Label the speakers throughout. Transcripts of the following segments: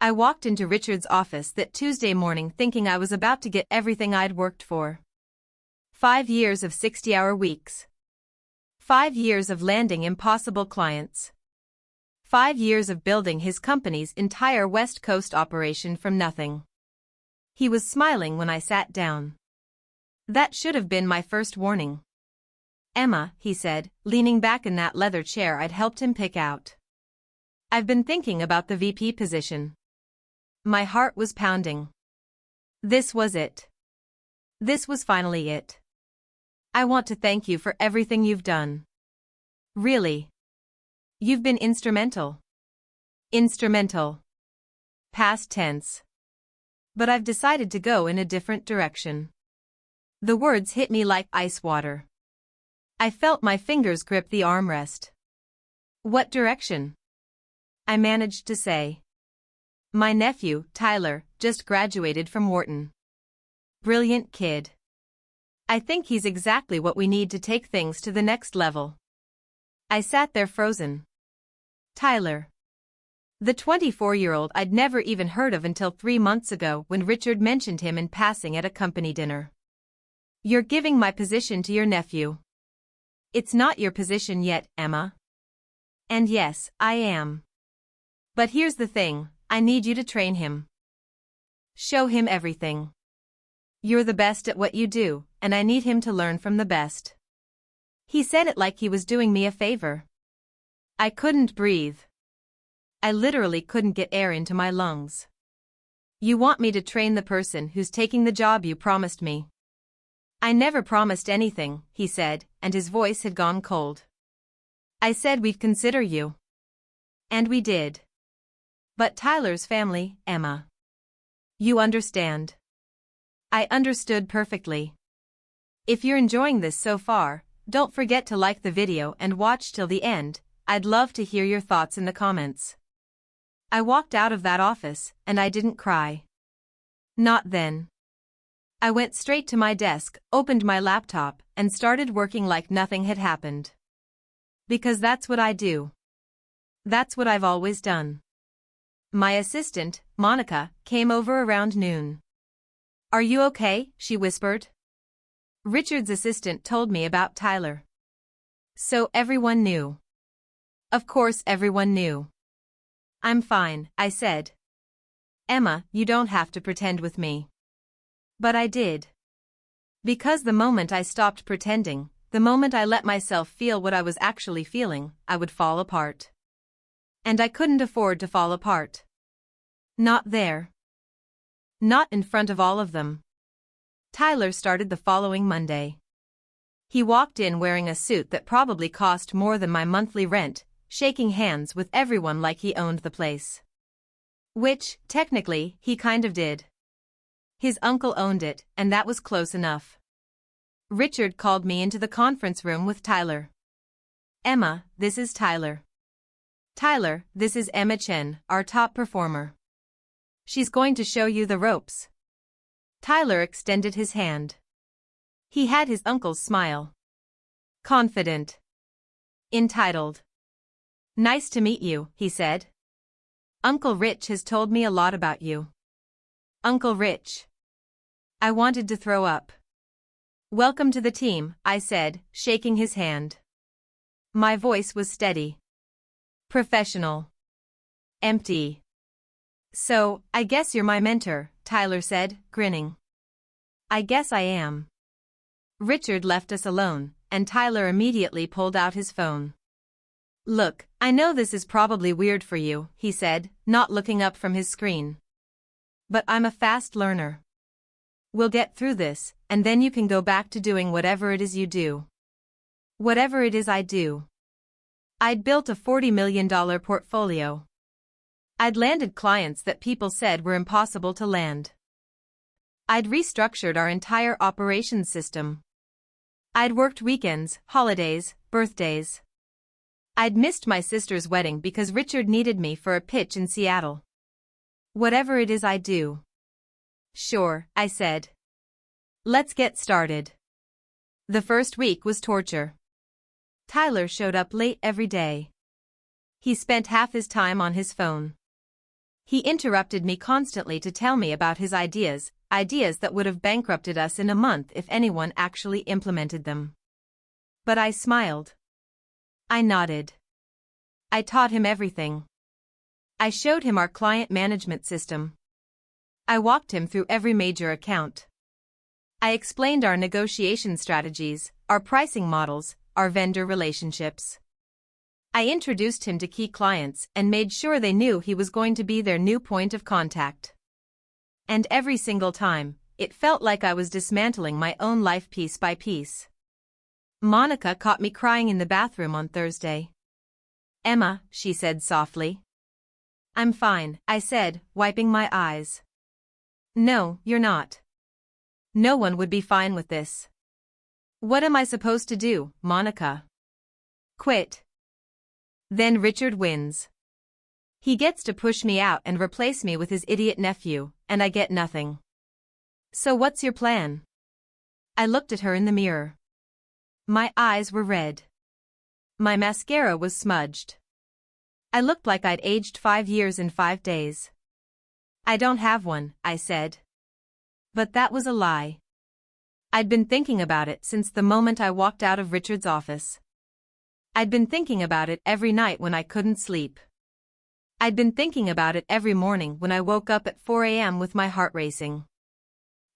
Speaker 1: I walked into Richard's office that Tuesday morning thinking I was about to get everything I'd worked for. 5 years of 60-hour weeks. 5 years of landing impossible clients. 5 years of building his company's entire West Coast operation from nothing. He was smiling when I sat down. That should have been my first warning. Emma, he said, leaning back in that leather chair I'd helped him pick out. I've been thinking about the VP position. My heart was pounding. This was it. This was finally it. I want to thank you for everything you've done. Really. You've been instrumental. Instrumental. Past tense. But I've decided to go in a different direction. The words hit me like ice water. I felt my fingers grip the armrest. What direction? I managed to say. My nephew, Tyler, just graduated from Wharton. Brilliant kid. I think he's exactly what we need to take things to the next level. I sat there frozen. Tyler. The 24-year-old I'd never even heard of until 3 months ago when Richard mentioned him in passing at a company dinner. You're giving my position to your nephew. It's not your position yet, Emma. And yes, I am. But here's the thing, I need you to train him. Show him everything. You're the best at what you do, and I need him to learn from the best. He said it like he was doing me a favor. I couldn't breathe. I literally couldn't get air into my lungs. You want me to train the person who's taking the job you promised me. I never promised anything, he said, and his voice had gone cold. I said we'd consider you. And we did. But Tyler's family, Emma. You understand. I understood perfectly. If you're enjoying this so far, don't forget to like the video and watch till the end. I'd love to hear your thoughts in the comments. I walked out of that office, and I didn't cry. Not then. I went straight to my desk, opened my laptop, and started working like nothing had happened. Because that's what I do. That's what I've always done. My assistant, Monica, came over around noon. Are you okay? She whispered. Richard's assistant told me about Tyler. So everyone knew. Of course everyone knew. I'm fine, I said. Emma, you don't have to pretend with me. But I did. Because the moment I stopped pretending, the moment I let myself feel what I was actually feeling, I would fall apart. And I couldn't afford to fall apart. Not there. Not in front of all of them. Tyler started the following Monday. He walked in wearing a suit that probably cost more than my monthly rent, shaking hands with everyone like he owned the place. Which, technically, he kind of did. His uncle owned it, and that was close enough. Richard called me into the conference room with Tyler. Emma, this is Tyler. Tyler, this is Emma Chen, our top performer. She's going to show you the ropes. Tyler extended his hand. He had his uncle's smile. Confident. Entitled. Nice to meet you, he said. Uncle Rich has told me a lot about you. Uncle Rich. I wanted to throw up. Welcome to the team, I said, shaking his hand. My voice was steady. Professional. Empty. So, I guess you're my mentor, Tyler said, grinning. I guess I am. Richard left us alone, and Tyler immediately pulled out his phone. Look, I know this is probably weird for you, he said, not looking up from his screen. But I'm a fast learner. We'll get through this, and then you can go back to doing whatever it is you do. Whatever it is I do. I'd built a $40 million portfolio. I'd landed clients that people said were impossible to land. I'd restructured our entire operations system. I'd worked weekends, holidays, birthdays. I'd missed my sister's wedding because Richard needed me for a pitch in Seattle. Whatever it is I do. Sure, I said. Let's get started. The first week was torture. Tyler showed up late every day. He spent half his time on his phone. He interrupted me constantly to tell me about his ideas that would have bankrupted us in a month if anyone actually implemented them. But I smiled. I nodded. I taught him everything. I showed him our client management system. I walked him through every major account. I explained our negotiation strategies, our pricing models, our vendor relationships. I introduced him to key clients and made sure they knew he was going to be their new point of contact. And every single time, it felt like I was dismantling my own life piece by piece. Monica caught me crying in the bathroom on Thursday. "Emma," she said softly. "I'm fine," I said, wiping my eyes. "No, you're not. No one would be fine with this." "What am I supposed to do, Monica?" "Quit." Then Richard wins. He gets to push me out and replace me with his idiot nephew, and I get nothing. "So what's your plan?" I looked at her in the mirror. My eyes were red. My mascara was smudged. I looked like I'd aged 5 years in 5 days. "I don't have one," I said. But that was a lie. I'd been thinking about it since the moment I walked out of Richard's office. I'd been thinking about it every night when I couldn't sleep. I'd been thinking about it every morning when I woke up at 4 a.m. with my heart racing.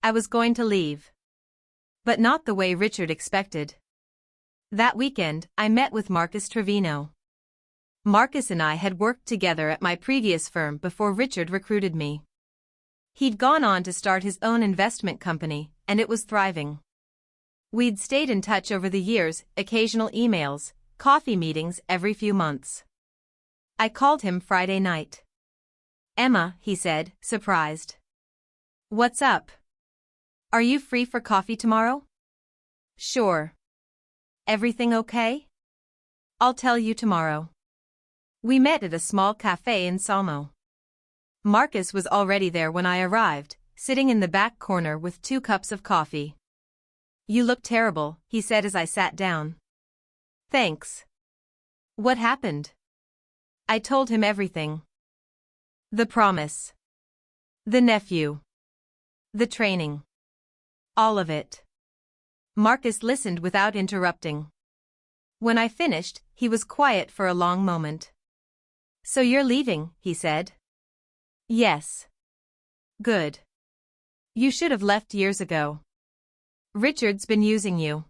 Speaker 1: I was going to leave. But not the way Richard expected. That weekend, I met with Marcus Trevino. Marcus and I had worked together at my previous firm before Richard recruited me. He'd gone on to start his own investment company, and it was thriving. We'd stayed in touch over the years, occasional emails, coffee meetings every few months. I called him Friday night. "Emma," he said, surprised. "What's up? Are you free for coffee tomorrow?" "Sure." "Everything okay?" "I'll tell you tomorrow." We met at a small cafe in Samo. Marcus was already there when I arrived, sitting in the back corner with 2 cups of coffee. "You look terrible," he said as I sat down. "Thanks." "What happened?" I told him everything. The promise. The nephew. The training. All of it. Marcus listened without interrupting. When I finished, he was quiet for a long moment. "So you're leaving," he said. "Yes." "Good. You should have left years ago. Richard's been using you."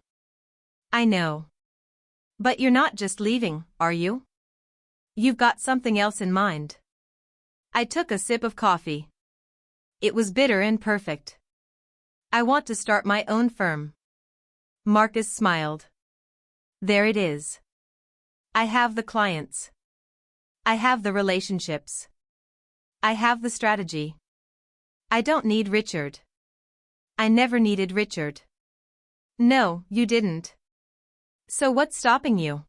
Speaker 1: "I know. But you're not just leaving, are you? You've got something else in mind." I took a sip of coffee. It was bitter and perfect. "I want to start my own firm." Marcus smiled. "There it is. I have the clients. I have the relationships. I have the strategy. I don't need Richard. I never needed Richard." "No, you didn't. So what's stopping you?"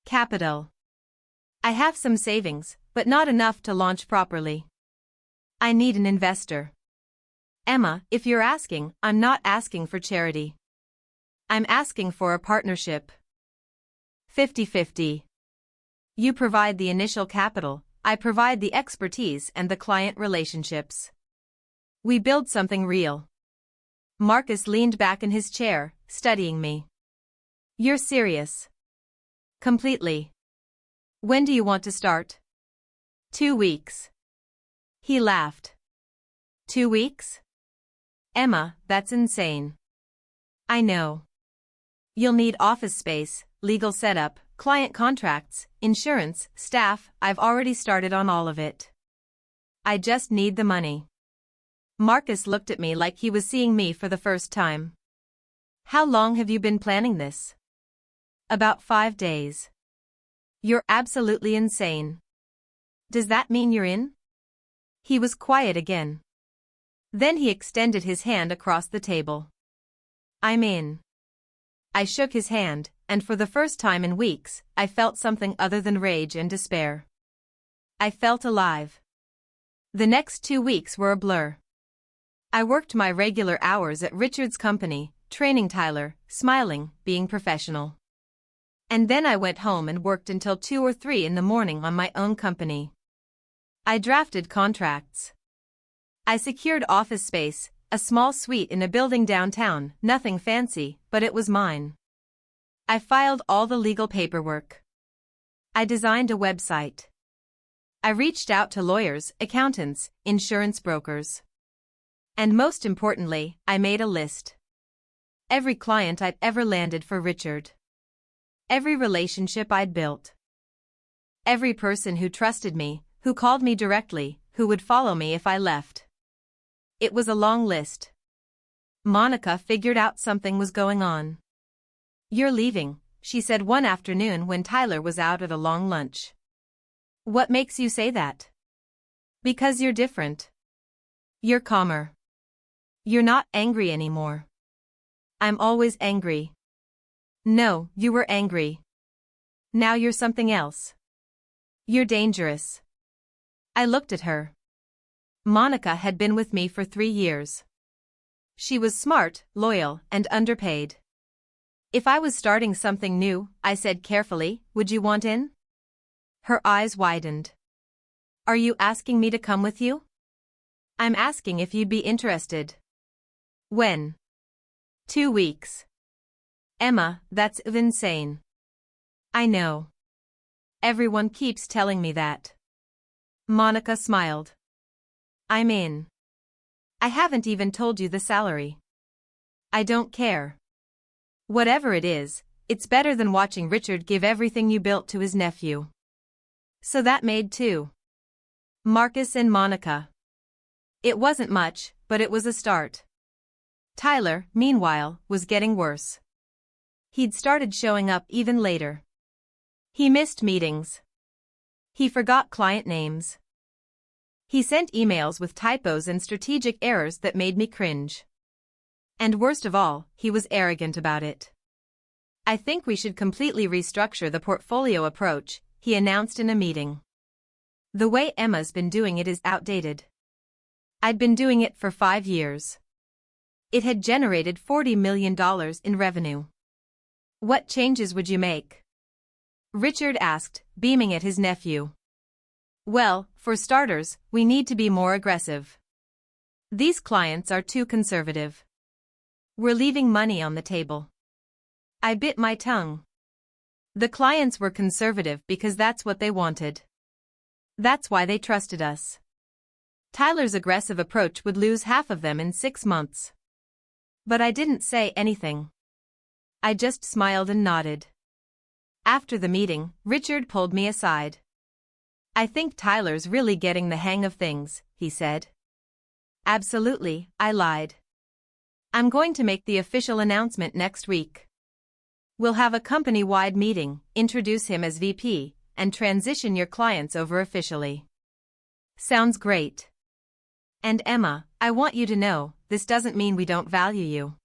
Speaker 1: "Capital. I have some savings, but not enough to launch properly. I need an investor." "Emma, if you're asking, I'm not asking for charity. I'm asking for a partnership. 50-50. You provide the initial capital, I provide the expertise and the client relationships. We build something real." Marcus leaned back in his chair, studying me. "You're serious?" "Completely." "When do you want to start?" 2 weeks. He laughed. 2 weeks? "Emma, that's insane." "I know. You'll need office space, legal setup, client contracts, insurance, staff. I've already started on all of it. I just need the money." Marcus looked at me like he was seeing me for the first time. "How long have you been planning this?" "About 5 days." "You're absolutely insane. Does that mean you're in?" He was quiet again. Then he extended his hand across the table. "I'm in." I shook his hand, and for the first time in weeks, I felt something other than rage and despair. I felt alive. The next 2 weeks were a blur. I worked my regular hours at Richard's company, training Tyler, smiling, being professional. And then I went home and worked until 2 or 3 in the morning on my own company. I drafted contracts. I secured office space, a small suite in a building downtown, nothing fancy, but it was mine. I filed all the legal paperwork. I designed a website. I reached out to lawyers, accountants, insurance brokers. And most importantly, I made a list. Every client I'd ever landed for Richard. Every relationship I'd built. Every person who trusted me, who called me directly, who would follow me if I left. It was a long list. Monica figured out something was going on. "You're leaving," she said one afternoon when Tyler was out at a long lunch. "What makes you say that?" "Because you're different. You're calmer. You're not angry anymore." "I'm always angry." "No, you were angry. Now you're something else. You're dangerous." I looked at her. Monica had been with me for 3 years. She was smart, loyal, and underpaid. "If I was starting something new," I said carefully, "would you want in?" Her eyes widened. "Are you asking me to come with you?" "I'm asking if you'd be interested." "When?" 2 weeks. "Emma, that's insane." "I know. Everyone keeps telling me that." Monica smiled. "I'm in. I haven't even told you the salary." "I don't care. Whatever it is, it's better than watching Richard give everything you built to his nephew." So that made 2. Marcus and Monica. It wasn't much, but it was a start. Tyler, meanwhile, was getting worse. He'd started showing up even later. He missed meetings. He forgot client names. He sent emails with typos and strategic errors that made me cringe. And worst of all, he was arrogant about it. "I think we should completely restructure the portfolio approach," he announced in a meeting. "The way Emma's been doing it is outdated." I'd been doing it for 5 years. It had generated $40 million in revenue. "What changes would you make?" Richard asked, beaming at his nephew. "Well, for starters, we need to be more aggressive. These clients are too conservative. We're leaving money on the table." I bit my tongue. The clients were conservative because that's what they wanted. That's why they trusted us. Tyler's aggressive approach would lose half of them in 6 months. But I didn't say anything. I just smiled and nodded. After the meeting, Richard pulled me aside. "I think Tyler's really getting the hang of things," he said. "Absolutely," I lied. "I'm going to make the official announcement next week. We'll have a company-wide meeting, introduce him as VP, and transition your clients over officially." "Sounds great. And Emma, I want you to know, this doesn't mean we don't value you.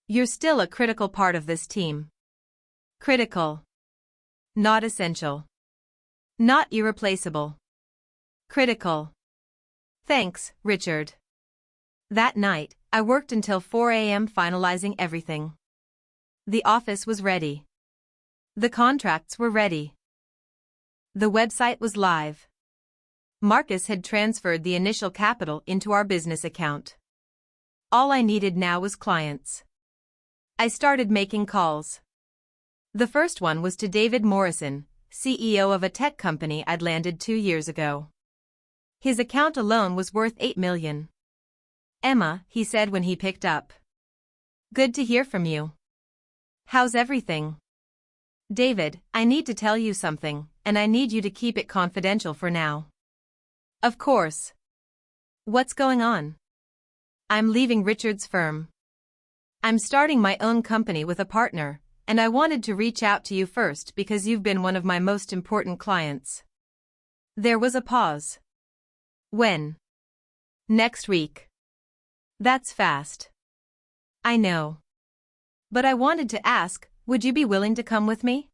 Speaker 1: You're still a critical part of this team." Critical. Not essential. Not irreplaceable. Critical. "Thanks, Richard." That night, I worked until 4 a.m. finalizing everything. The office was ready. The contracts were ready. The website was live. Marcus had transferred the initial capital into our business account. All I needed now was clients. I started making calls. The first one was to David Morrison, CEO of a tech company I'd landed 2 years ago. His account alone was worth $8 million. "Emma," he said when he picked up. "Good to hear from you. How's everything?" "David, I need to tell you something, and I need you to keep it confidential for now." "Of course. What's going on?" "I'm leaving Richard's firm. I'm starting my own company with a partner, and I wanted to reach out to you first because you've been one of my most important clients." There was a pause. "When?" "Next week." "That's fast." "I know. But I wanted to ask, would you be willing to come with me?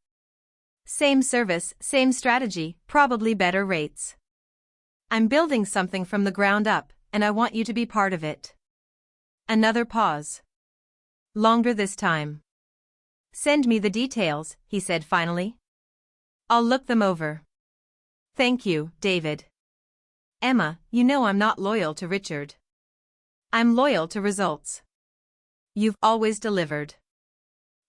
Speaker 1: Same service, same strategy, probably better rates. I'm building something from the ground up, and I want you to be part of it." Another pause. Longer this time. "Send me the details," he said finally. "I'll look them over." "Thank you, David." Emma, you know I'm not loyal to Richard. I'm loyal to results. You've always delivered.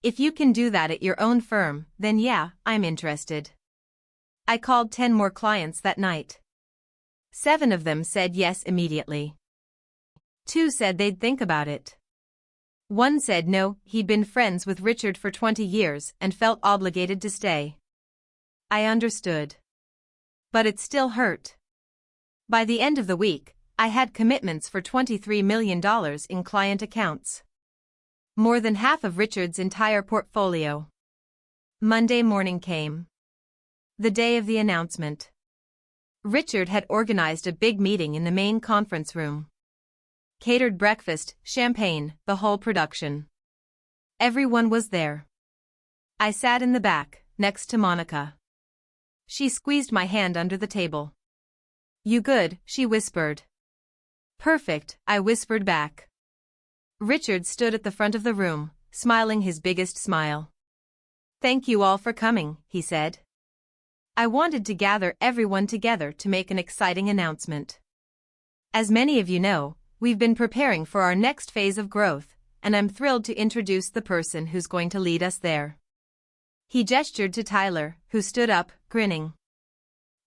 Speaker 1: If you can do that at your own firm, then yeah, I'm interested. I called 10 more clients that night. 7 of them said yes immediately. 2 said they'd think about it. 1 said no, he'd been friends with Richard for 20 years and felt obligated to stay. I understood. But it still hurt. By the end of the week, I had commitments for $23 million in client accounts. More than half of Richard's entire portfolio. Monday morning came. The day of the announcement. Richard had organized a big meeting in the main conference room. Catered breakfast, champagne, the whole production. Everyone was there. I sat in the back, next to Monica. She squeezed my hand under the table. "You good?" she whispered. "Perfect," I whispered back. Richard stood at the front of the room, smiling his biggest smile. "Thank you all for coming," he said. I wanted to gather everyone together to make an exciting announcement. As many of you know, we've been preparing for our next phase of growth, and I'm thrilled to introduce the person who's going to lead us there. He gestured to Tyler, who stood up, grinning.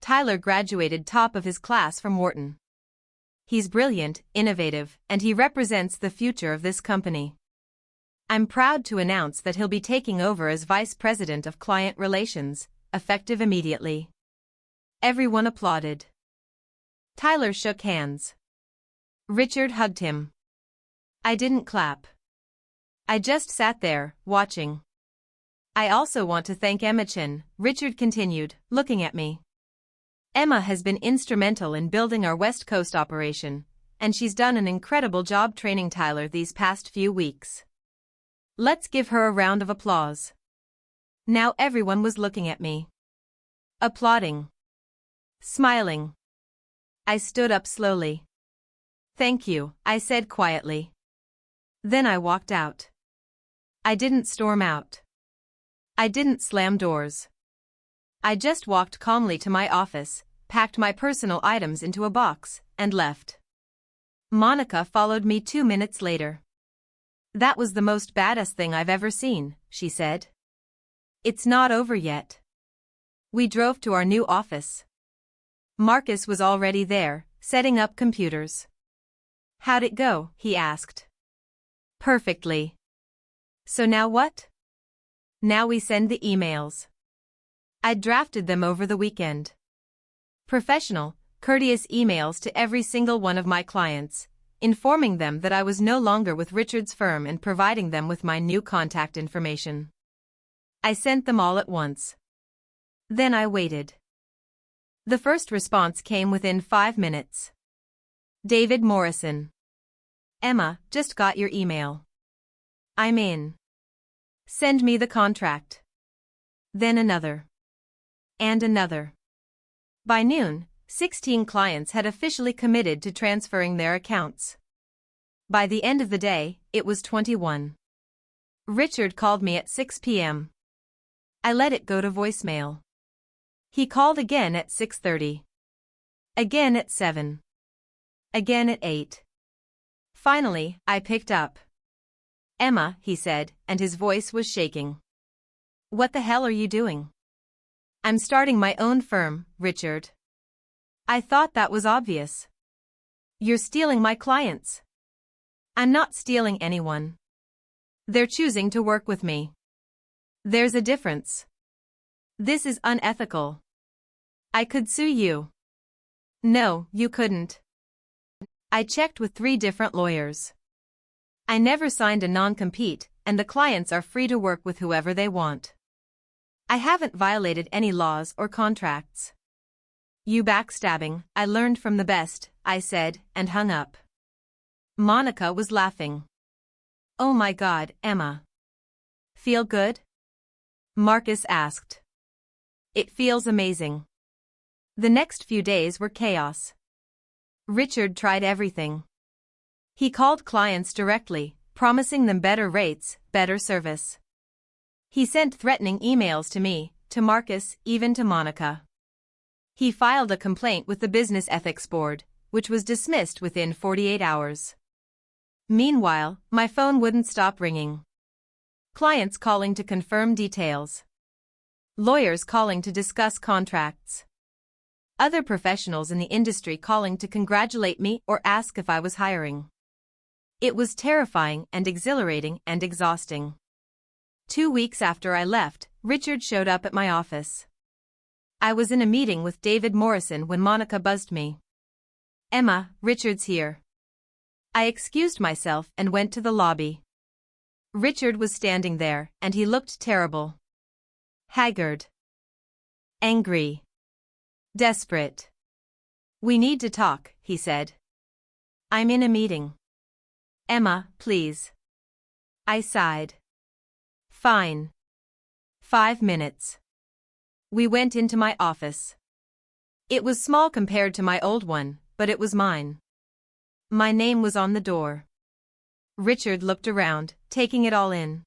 Speaker 1: Tyler graduated top of his class from Wharton. He's brilliant, innovative, and he represents the future of this company. I'm proud to announce that he'll be taking over as Vice President of Client Relations, effective immediately. Everyone applauded. Tyler shook hands. Richard hugged him. I didn't clap. I just sat there, watching. I also want to thank Emma Chin, Richard continued, looking at me. Emma has been instrumental in building our West Coast operation, and she's done an incredible job training Tyler these past few weeks. Let's give her a round of applause. Now everyone was looking at me. Applauding. Smiling. I stood up slowly. Thank you, I said quietly. Then I walked out. I didn't storm out. I didn't slam doors. I just walked calmly to my office, packed my personal items into a box, and left. Monica followed me 2 minutes later. That was the most badass thing I've ever seen, she said. It's not over yet. We drove to our new office. Marcus was already there, setting up computers. How'd it go? He asked. Perfectly. So now what? Now we send the emails. I'd drafted them over the weekend. Professional, courteous emails to every single one of my clients, informing them that I was no longer with Richard's firm and providing them with my new contact information. I sent them all at once. Then I waited. The first response came within 5 minutes. David Morrison. Emma, just got your email. I'm in. Send me the contract. Then another. And another. By noon, 16 clients had officially committed to transferring their accounts. By the end of the day, it was 21. Richard called me at 6 p.m. I let it go to voicemail. He called again at 6:30. Again at 7. Again at 8. Finally, I picked up. Emma, he said, and his voice was shaking. What the hell are you doing? I'm starting my own firm, Richard. I thought that was obvious. You're stealing my clients. I'm not stealing anyone. They're choosing to work with me. There's a difference. This is unethical. I could sue you. No, you couldn't. I checked with 3 different lawyers. I never signed a non-compete, and the clients are free to work with whoever they want. I haven't violated any laws or contracts. You backstabbing, I learned from the best, I said, and hung up. Monica was laughing. Oh my God, Emma. Feel good? Marcus asked. It feels amazing. The next few days were chaos. Richard tried everything. He called clients directly, promising them better rates, better service. He sent threatening emails to me, to Marcus, even to Monica. He filed a complaint with the Business Ethics Board, which was dismissed within 48 hours. Meanwhile, my phone wouldn't stop ringing. Clients calling to confirm details. Lawyers calling to discuss contracts. Other professionals in the industry calling to congratulate me or ask if I was hiring. It was terrifying and exhilarating and exhausting. 2 weeks after I left, Richard showed up at my office. I was in a meeting with David Morrison when Monica buzzed me. "Emma, Richard's here." I excused myself and went to the lobby. Richard was standing there, and he looked terrible. Haggard. Angry. Desperate. "We need to talk," he said. "I'm in a meeting." "Emma, please." I sighed. "Fine. 5 minutes." We went into my office. It was small compared to my old one, but it was mine. My name was on the door. Richard looked around, taking it all in.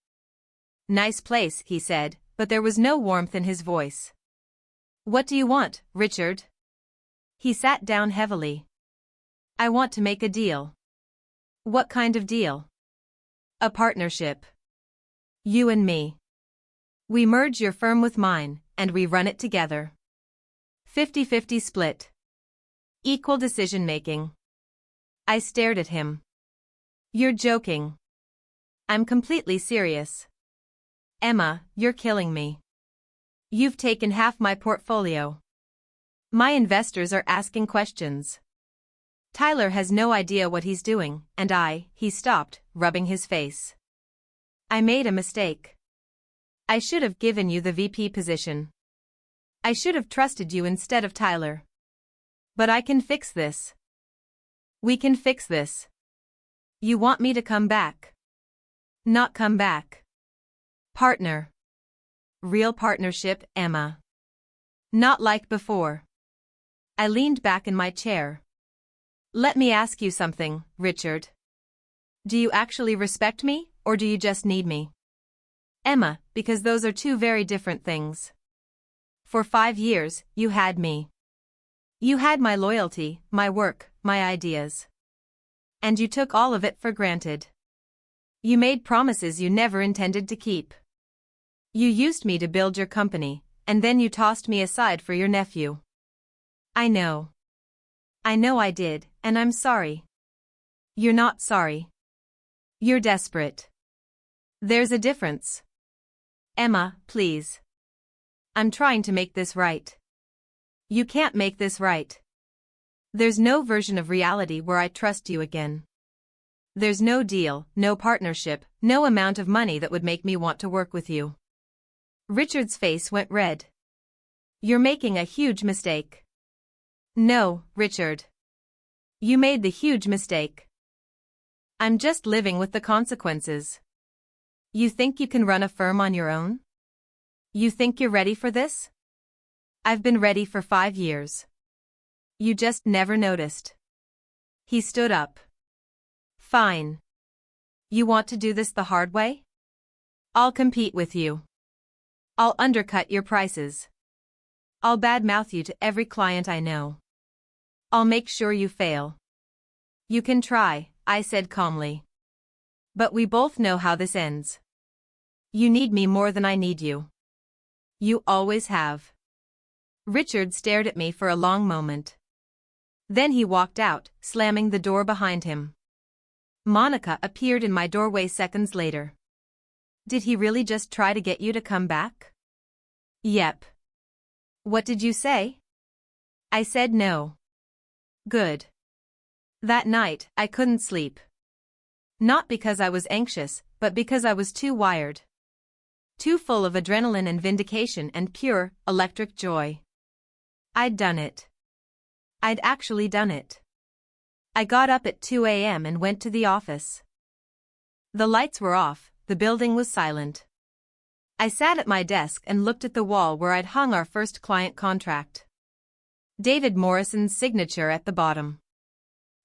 Speaker 1: "Nice place," he said, but there was no warmth in his voice. "What do you want, Richard?" He sat down heavily. "I want to make a deal." "What kind of deal?" "A partnership. You and me. We merge your firm with mine, and we run it together. 50-50 split. Equal decision-making." I stared at him. "You're joking." "I'm completely serious." "Emma, you're killing me. You've taken half my portfolio. My investors are asking questions. Tyler has no idea what he's doing, and he stopped, rubbing his face. "I made a mistake. I should have given you the VP position. I should have trusted you instead of Tyler. But I can fix this. We can fix this. You want me to come back?" "Not come back. Partner. Real partnership, Emma. Not like before." I leaned back in my chair. "Let me ask you something, Richard. Do you actually respect me, or do you just need me?" "Emma, because those are two very different things. For 5 years, you had me. You had my loyalty, my work, my ideas. And you took all of it for granted. You made promises you never intended to keep. You used me to build your company, and then you tossed me aside for your nephew. I know. I know I did, and I'm sorry." "You're not sorry. You're desperate. There's a difference." "Emma, please. I'm trying to make this right." "You can't make this right. There's no version of reality where I trust you again. There's no deal, no partnership, no amount of money that would make me want to work with you." Richard's face went red. "You're making a huge mistake." "No, Richard. You made the huge mistake. I'm just living with the consequences. You think you can run a firm on your own? You think you're ready for this? I've been ready for 5 years. You just never noticed." He stood up. "Fine. You want to do this the hard way? I'll compete with you. I'll undercut your prices. I'll badmouth you to every client I know. I'll make sure you fail." "You can try," I said calmly. "But we both know how this ends. You need me more than I need you. You always have." Richard stared at me for a long moment. Then he walked out, slamming the door behind him. Monica appeared in my doorway seconds later. "Did he really just try to get you to come back?" "Yep." "What did you say?" I said no. "Good." That night, I couldn't sleep. Not because I was anxious, but because I was too wired. Too full of adrenaline and vindication and pure, electric joy. I'd done it. I'd actually done it. I got up at 2 a.m. and went to the office. The lights were off, the building was silent. I sat at my desk and looked at the wall where I'd hung our first client contract. David Morrison's signature at the bottom.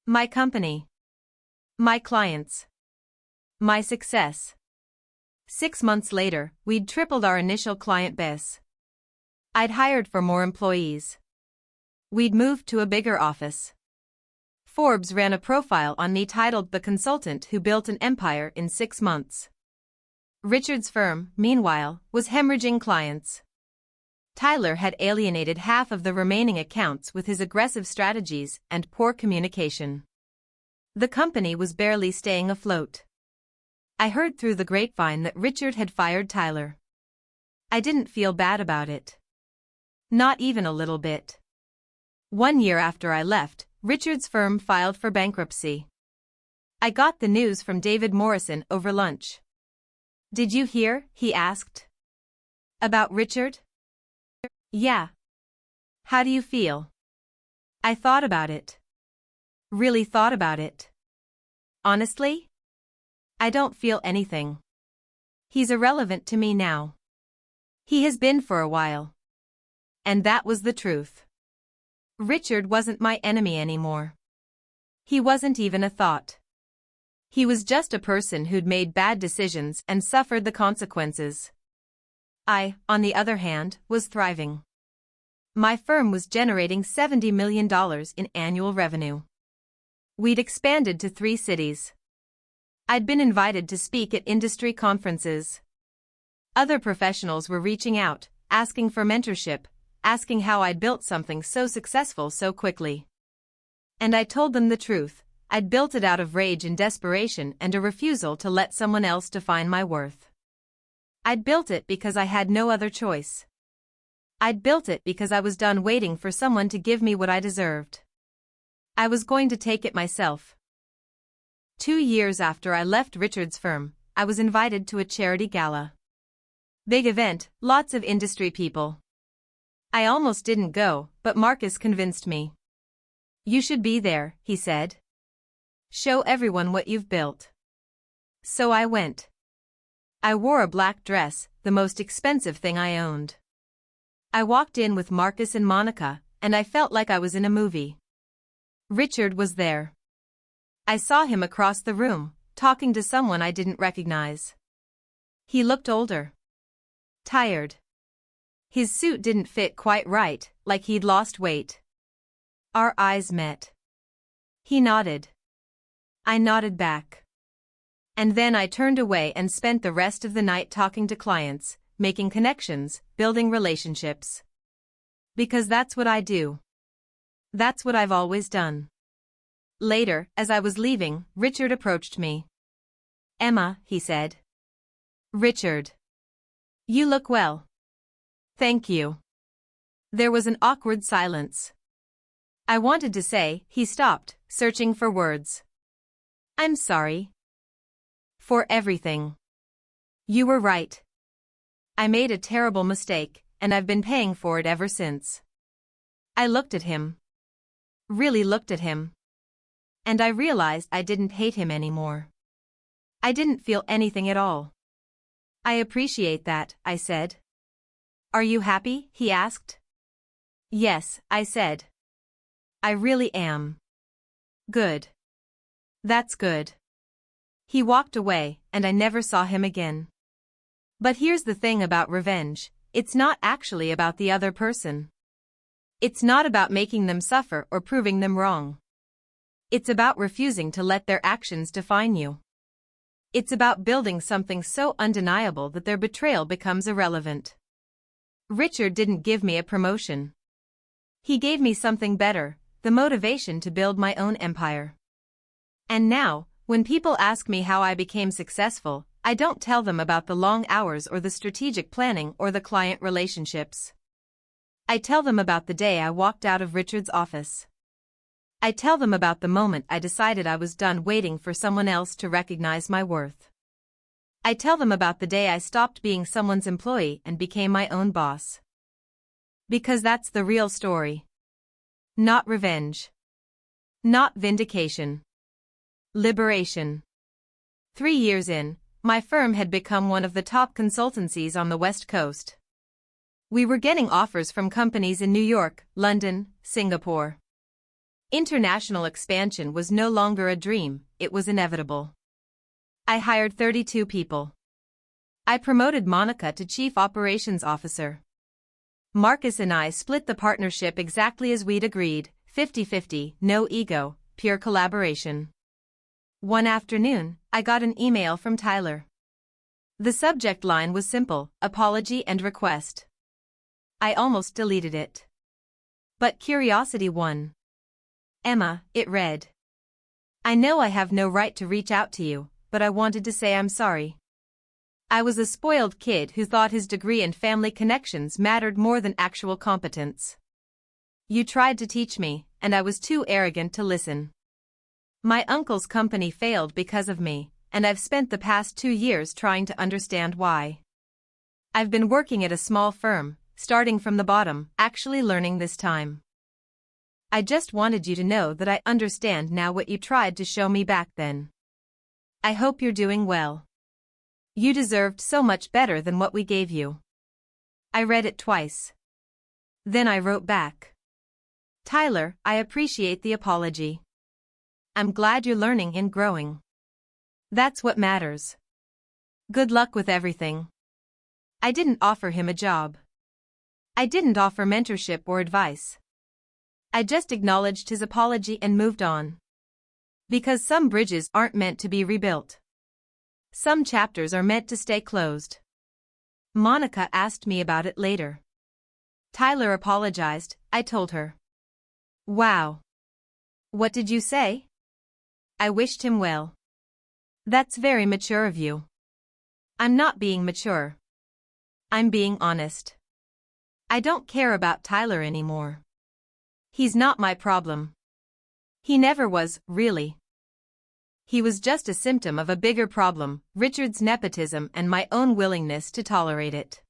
Speaker 1: My company. My clients. My success. 6 months later, we'd tripled our initial client base. I'd hired for more employees. We'd moved to a bigger office. Forbes ran a profile on me titled "The Consultant Who Built an Empire in 6 Months." Richard's firm, meanwhile, was hemorrhaging clients. Tyler had alienated half of the remaining accounts with his aggressive strategies and poor communication. The company was barely staying afloat. I heard through the grapevine that Richard had fired Tyler. I didn't feel bad about it. Not even a little bit. 1 year after I left, Richard's firm filed for bankruptcy. I got the news from David Morrison over lunch. "Did you hear?" he asked. "About Richard?" "Yeah." "How do you feel?" I thought about it. Really thought about it. Honestly? I don't feel anything. He's irrelevant to me now. He has been for a while. And that was the truth. Richard wasn't my enemy anymore. He wasn't even a thought. He was just a person who'd made bad decisions and suffered the consequences. I, on the other hand, was thriving. My firm was generating $70 million in annual revenue. We'd expanded to 3 cities. I'd been invited to speak at industry conferences. Other professionals were reaching out, asking for mentorship, asking how I'd built something so successful so quickly. And I told them the truth. I'd built it out of rage and desperation and a refusal to let someone else define my worth. I'd built it because I had no other choice. I'd built it because I was done waiting for someone to give me what I deserved. I was going to take it myself. 2 years after I left Richard's firm, I was invited to a charity gala. Big event, lots of industry people. I almost didn't go, but Marcus convinced me. "You should be there," he said. "Show everyone what you've built." So I went. I wore a black dress, the most expensive thing I owned. I walked in with Marcus and Monica, and I felt like I was in a movie. Richard was there. I saw him across the room, talking to someone I didn't recognize. He looked older. Tired. His suit didn't fit quite right, like he'd lost weight. Our eyes met. He nodded. I nodded back. And then I turned away and spent the rest of the night talking to clients, making connections, building relationships. Because that's what I do. That's what I've always done. Later, as I was leaving, Richard approached me. "Emma," he said. "Richard. You look well." "Thank you." There was an awkward silence. I wanted to say, he stopped, searching for words. "I'm sorry. For everything. You were right. I made a terrible mistake, and I've been paying for it ever since." I looked at him. Really looked at him. And I realized I didn't hate him anymore. I didn't feel anything at all. "I appreciate that," I said. "Are you happy?" he asked. "Yes," I said. "I really am." "Good. That's good." He walked away, and I never saw him again. But here's the thing about revenge, it's not actually about the other person. It's not about making them suffer or proving them wrong. It's about refusing to let their actions define you. It's about building something so undeniable that their betrayal becomes irrelevant. Richard didn't give me a promotion. He gave me something better, the motivation to build my own empire. And now, when people ask me how I became successful, I don't tell them about the long hours or the strategic planning or the client relationships. I tell them about the day I walked out of Richard's office. I tell them about the moment I decided I was done waiting for someone else to recognize my worth. I tell them about the day I stopped being someone's employee and became my own boss. Because that's the real story. Not revenge. Not vindication. Liberation. 3 years in, my firm had become one of the top consultancies on the West Coast. We were getting offers from companies in New York, London, Singapore. International expansion was no longer a dream, it was inevitable. I hired 32 people. I promoted Monica to Chief Operations Officer. Marcus and I split the partnership exactly as we'd agreed, 50-50, no ego, pure collaboration. One afternoon, I got an email from Tyler. The subject line was simple, apology and request. I almost deleted it. But curiosity won. Emma, it read. I know I have no right to reach out to you, but I wanted to say I'm sorry. I was a spoiled kid who thought his degree and family connections mattered more than actual competence. You tried to teach me, and I was too arrogant to listen. My uncle's company failed because of me, and I've spent the past 2 years trying to understand why. I've been working at a small firm, starting from the bottom, actually learning this time. I just wanted you to know that I understand now what you tried to show me back then. I hope you're doing well. You deserved so much better than what we gave you. I read it twice. Then I wrote back. Tyler, I appreciate the apology. I'm glad you're learning and growing. That's what matters. Good luck with everything. I didn't offer him a job. I didn't offer mentorship or advice. I just acknowledged his apology and moved on. Because some bridges aren't meant to be rebuilt. Some chapters are meant to stay closed. Monica asked me about it later. Tyler apologized, I told her. Wow. What did you say? I wished him well. That's very mature of you. I'm not being mature. I'm being honest. I don't care about Tyler anymore. He's not my problem. He never was, really. He was just a symptom of a bigger problem, Richard's nepotism and my own willingness to tolerate it.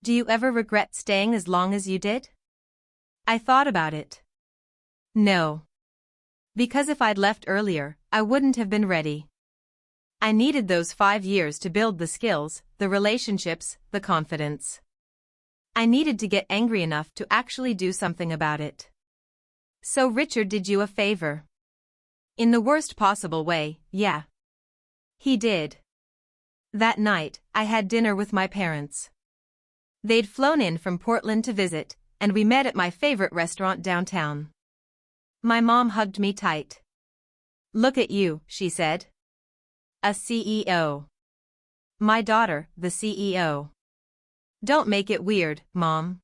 Speaker 1: Do you ever regret staying as long as you did? I thought about it. No. Because if I'd left earlier, I wouldn't have been ready. I needed those 5 years to build the skills, the relationships, the confidence. I needed to get angry enough to actually do something about it. So Richard did you a favor. In the worst possible way, yeah. He did. That night, I had dinner with my parents. They'd flown in from Portland to visit, and we met at my favorite restaurant downtown. My mom hugged me tight. Look at you, she said. A CEO. My daughter, the CEO. Don't make it weird, Mom.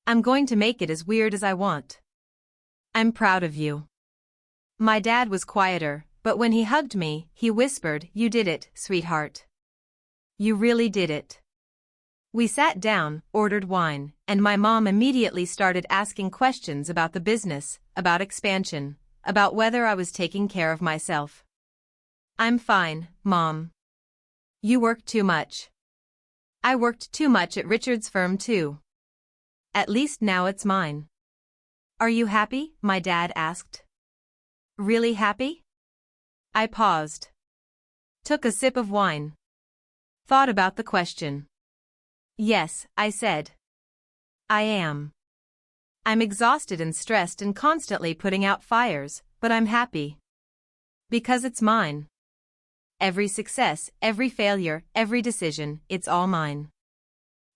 Speaker 1: I'm going to make it as weird as I want. I'm proud of you. My dad was quieter, but when he hugged me, he whispered, You did it, sweetheart. You really did it. We sat down, ordered wine, and my mom immediately started asking questions about the business, about expansion, about whether I was taking care of myself. I'm fine, Mom. You work too much. I worked too much at Richard's firm too. At least now it's mine. Are you happy? My dad asked. Really happy? I paused. Took a sip of wine. Thought about the question. Yes, I said. I am. I'm exhausted and stressed and constantly putting out fires, but I'm happy. Because it's mine. Every success, every failure, every decision, it's all mine.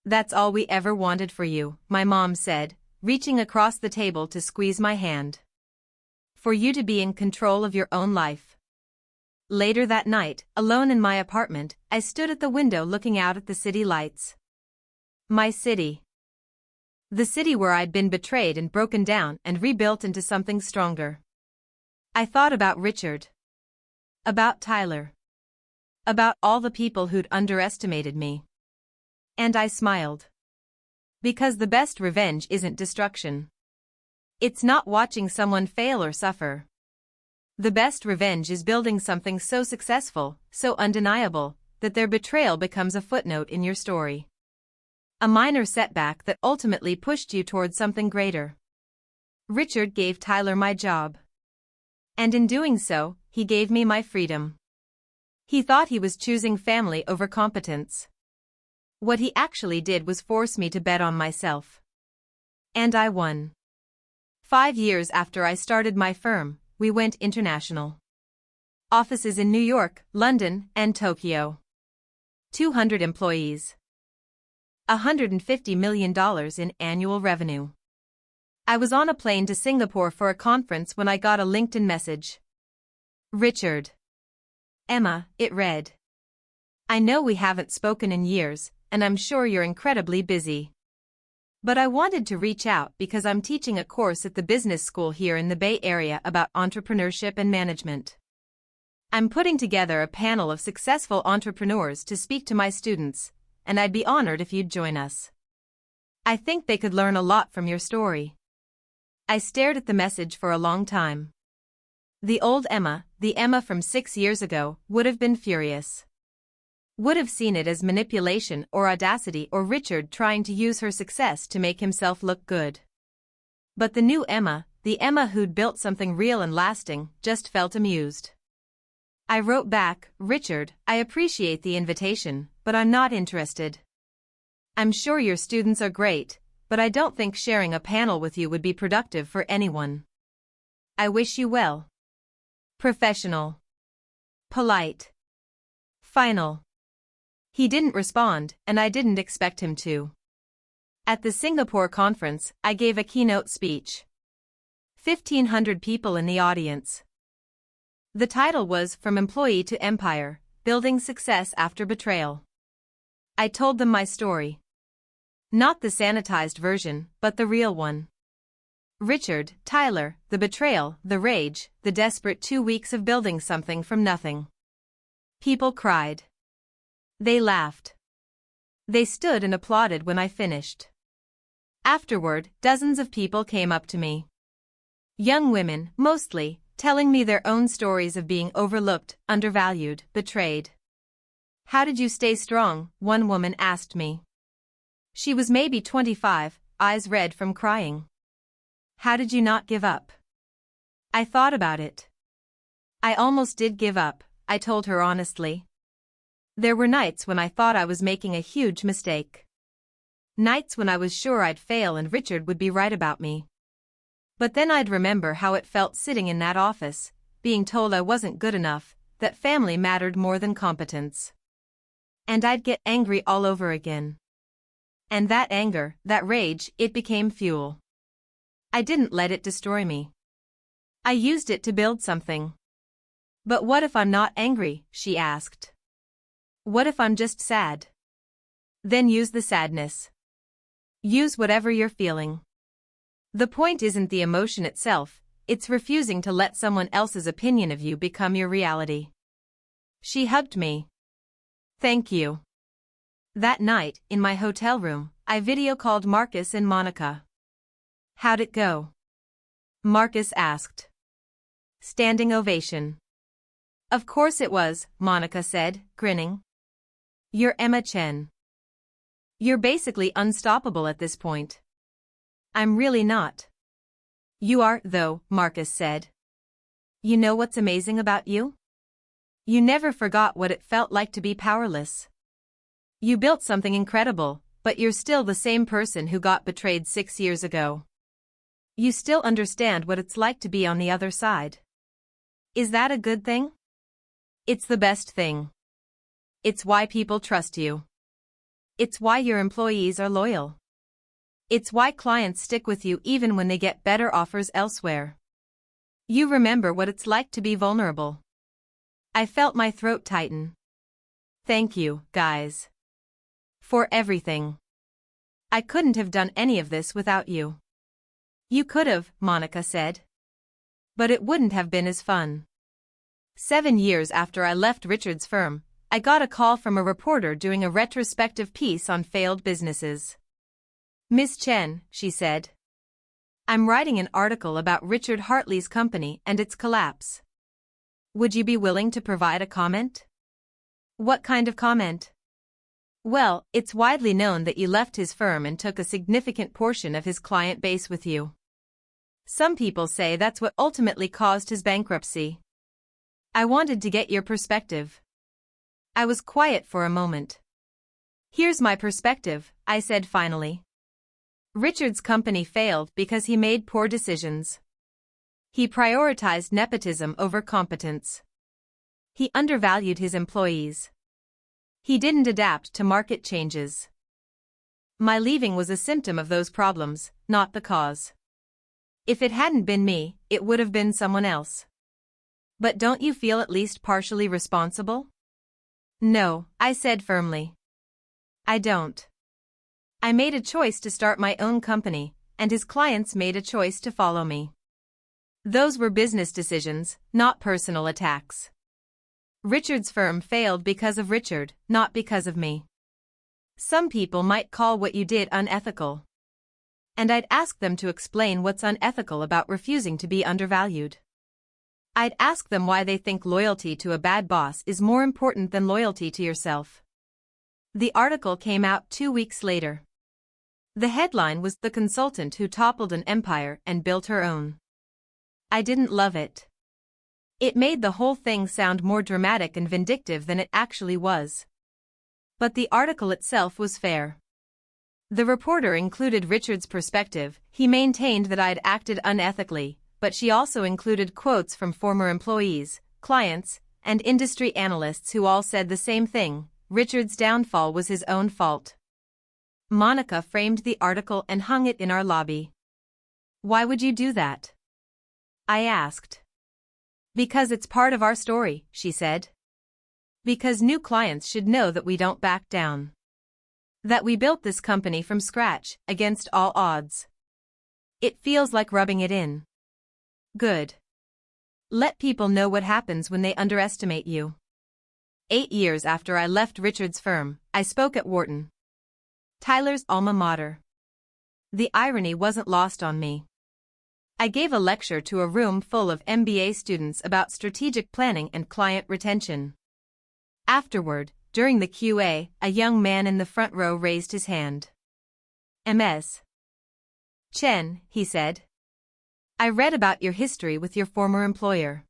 Speaker 1: That's all we ever wanted for you, my mom said, reaching across the table to squeeze my hand. For you to be in control of your own life. Later that night, alone in my apartment, I stood at the window looking out at the city lights. My city. The city where I'd been betrayed and broken down and rebuilt into something stronger. I thought about Richard. About Tyler. About all the people who'd underestimated me. And I smiled. Because the best revenge isn't destruction. It's not watching someone fail or suffer. The best revenge is building something so successful, so undeniable, that their betrayal becomes a footnote in your story. A minor setback that ultimately pushed you towards something greater. Richard gave Tyler my job. And in doing so, he gave me my freedom. He thought he was choosing family over competence. What he actually did was force me to bet on myself. And I won. 5 years after I started my firm, we went international. Offices in New York, London, and Tokyo. 200 employees. $150 million in annual revenue. I was on a plane to Singapore for a conference when I got a LinkedIn message. Richard. Emma, it read. I know we haven't spoken in years, and I'm sure you're incredibly busy. But I wanted to reach out because I'm teaching a course at the business school here in the Bay Area about entrepreneurship and management. I'm putting together a panel of successful entrepreneurs to speak to my students, and I'd be honored if you'd join us. I think they could learn a lot from your story. I stared at the message for a long time. The old Emma, the Emma from 6 years ago, would have been furious. Would have seen it as manipulation or audacity or Richard trying to use her success to make himself look good. But the new Emma, the Emma who'd built something real and lasting, just felt amused. I wrote back, Richard, I appreciate the invitation, but I'm not interested. I'm sure your students are great, but I don't think sharing a panel with you would be productive for anyone. I wish you well. Professional. Polite. Final. He didn't respond, and I didn't expect him to. At the Singapore conference, I gave a keynote speech. 1,500 people in the audience. The title was From Employee to Empire, Building Success After Betrayal. I told them my story. Not the sanitized version, but the real one. Richard, Tyler, the betrayal, the rage, the desperate 2 weeks of building something from nothing. People cried. They laughed. They stood and applauded when I finished. Afterward, dozens of people came up to me. Young women, mostly, telling me their own stories of being overlooked, undervalued, betrayed. How did you stay strong? One woman asked me. She was maybe 25, eyes red from crying. How did you not give up? I thought about it. I almost did give up, I told her honestly. There were nights when I thought I was making a huge mistake. Nights when I was sure I'd fail and Richard would be right about me. But then I'd remember how it felt sitting in that office, being told I wasn't good enough, that family mattered more than competence. And I'd get angry all over again. And that anger, that rage, it became fuel. I didn't let it destroy me. I used it to build something. But what if I'm not angry? She asked. What if I'm just sad? Then use the sadness. Use whatever you're feeling. The point isn't the emotion itself, it's refusing to let someone else's opinion of you become your reality. She hugged me. Thank you. That night, in my hotel room, I video called Marcus and Monica. How'd it go? Marcus asked. Standing ovation. Of course it was, Monica said, grinning. You're Emma Chen. You're basically unstoppable at this point. I'm really not. You are, though, Marcus said. You know what's amazing about you? You never forgot what it felt like to be powerless. You built something incredible, but you're still the same person who got betrayed 6 years ago. You still understand what it's like to be on the other side. Is that a good thing? It's the best thing. It's why people trust you. It's why your employees are loyal. It's why clients stick with you even when they get better offers elsewhere. You remember what it's like to be vulnerable. I felt my throat tighten. Thank you, guys. For everything. I couldn't have done any of this without you. You could have, Monica said. But it wouldn't have been as fun. 7 years after I left Richard's firm, I got a call from a reporter doing a retrospective piece on failed businesses. Miss Chen, she said. I'm writing an article about Richard Hartley's company and its collapse. Would you be willing to provide a comment? What kind of comment? Well, it's widely known that you left his firm and took a significant portion of his client base with you. Some people say that's what ultimately caused his bankruptcy. I wanted to get your perspective. I was quiet for a moment. Here's my perspective, I said finally. Richard's company failed because he made poor decisions. He prioritized nepotism over competence. He undervalued his employees. He didn't adapt to market changes. My leaving was a symptom of those problems, not the cause. If it hadn't been me, it would have been someone else. But don't you feel at least partially responsible? No, I said firmly. I don't. I made a choice to start my own company, and his clients made a choice to follow me. Those were business decisions, not personal attacks. Richard's firm failed because of Richard, not because of me. Some people might call what you did unethical. And I'd ask them to explain what's unethical about refusing to be undervalued. I'd ask them why they think loyalty to a bad boss is more important than loyalty to yourself. The article came out 2 weeks later. The headline was "The Consultant Who Toppled an Empire and Built Her Own." I didn't love it. It made the whole thing sound more dramatic and vindictive than it actually was. But the article itself was fair. The reporter included Richard's perspective. He maintained that I'd acted unethically, but she also included quotes from former employees, clients, and industry analysts who all said the same thing: Richard's downfall was his own fault. Monica framed the article and hung it in our lobby. "Why would you do that?" I asked. "Because it's part of our story," she said. "Because new clients should know that we don't back down. That we built this company from scratch, against all odds. It feels like rubbing it in. Good. Let people know what happens when they underestimate you." 8 years after I left Richard's firm, I spoke at Wharton, Tyler's alma mater. The irony wasn't lost on me. I gave a lecture to a room full of MBA students about strategic planning and client retention. Afterward, during the QA, a young man in the front row raised his hand. "Ms. Chen," he said. "I read about your history with your former employer.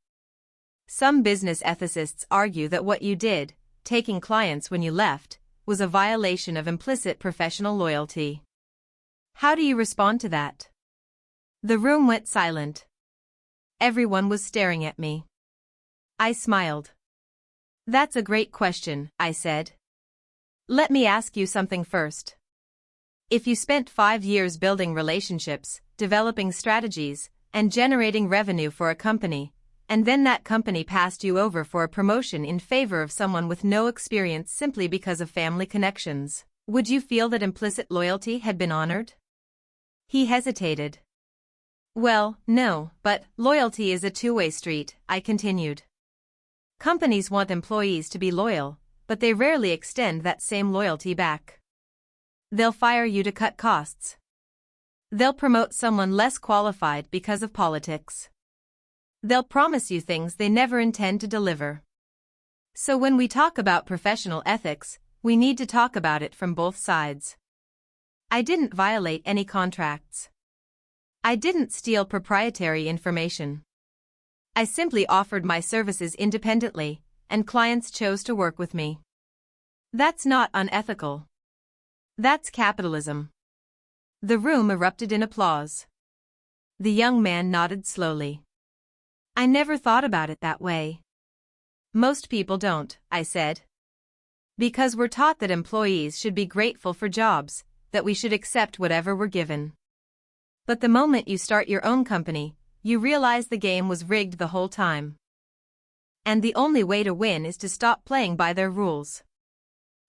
Speaker 1: Some business ethicists argue that what you did, taking clients when you left, was a violation of implicit professional loyalty. How do you respond to that?" The room went silent. Everyone was staring at me. I smiled. "That's a great question," I said. "Let me ask you something first. If you spent 5 years building relationships, developing strategies, and generating revenue for a company, and then that company passed you over for a promotion in favor of someone with no experience simply because of family connections, would you feel that implicit loyalty had been honored?" He hesitated. "Well, no, but loyalty is a two-way street," I continued. Companies want employees to be loyal, but they rarely extend that same loyalty back. They'll fire you to cut costs. They'll promote someone less qualified because of politics. They'll promise you things they never intend to deliver. So when we talk about professional ethics, we need to talk about it from both sides. I didn't violate any contracts. I didn't steal proprietary information. I simply offered my services independently, and clients chose to work with me. That's not unethical. That's capitalism. The room erupted in applause. The young man nodded slowly. "I never thought about it that way." "Most people don't," I said. "Because we're taught that employees should be grateful for jobs, that we should accept whatever we're given. But the moment you start your own company, you realize the game was rigged the whole time. And the only way to win is to stop playing by their rules."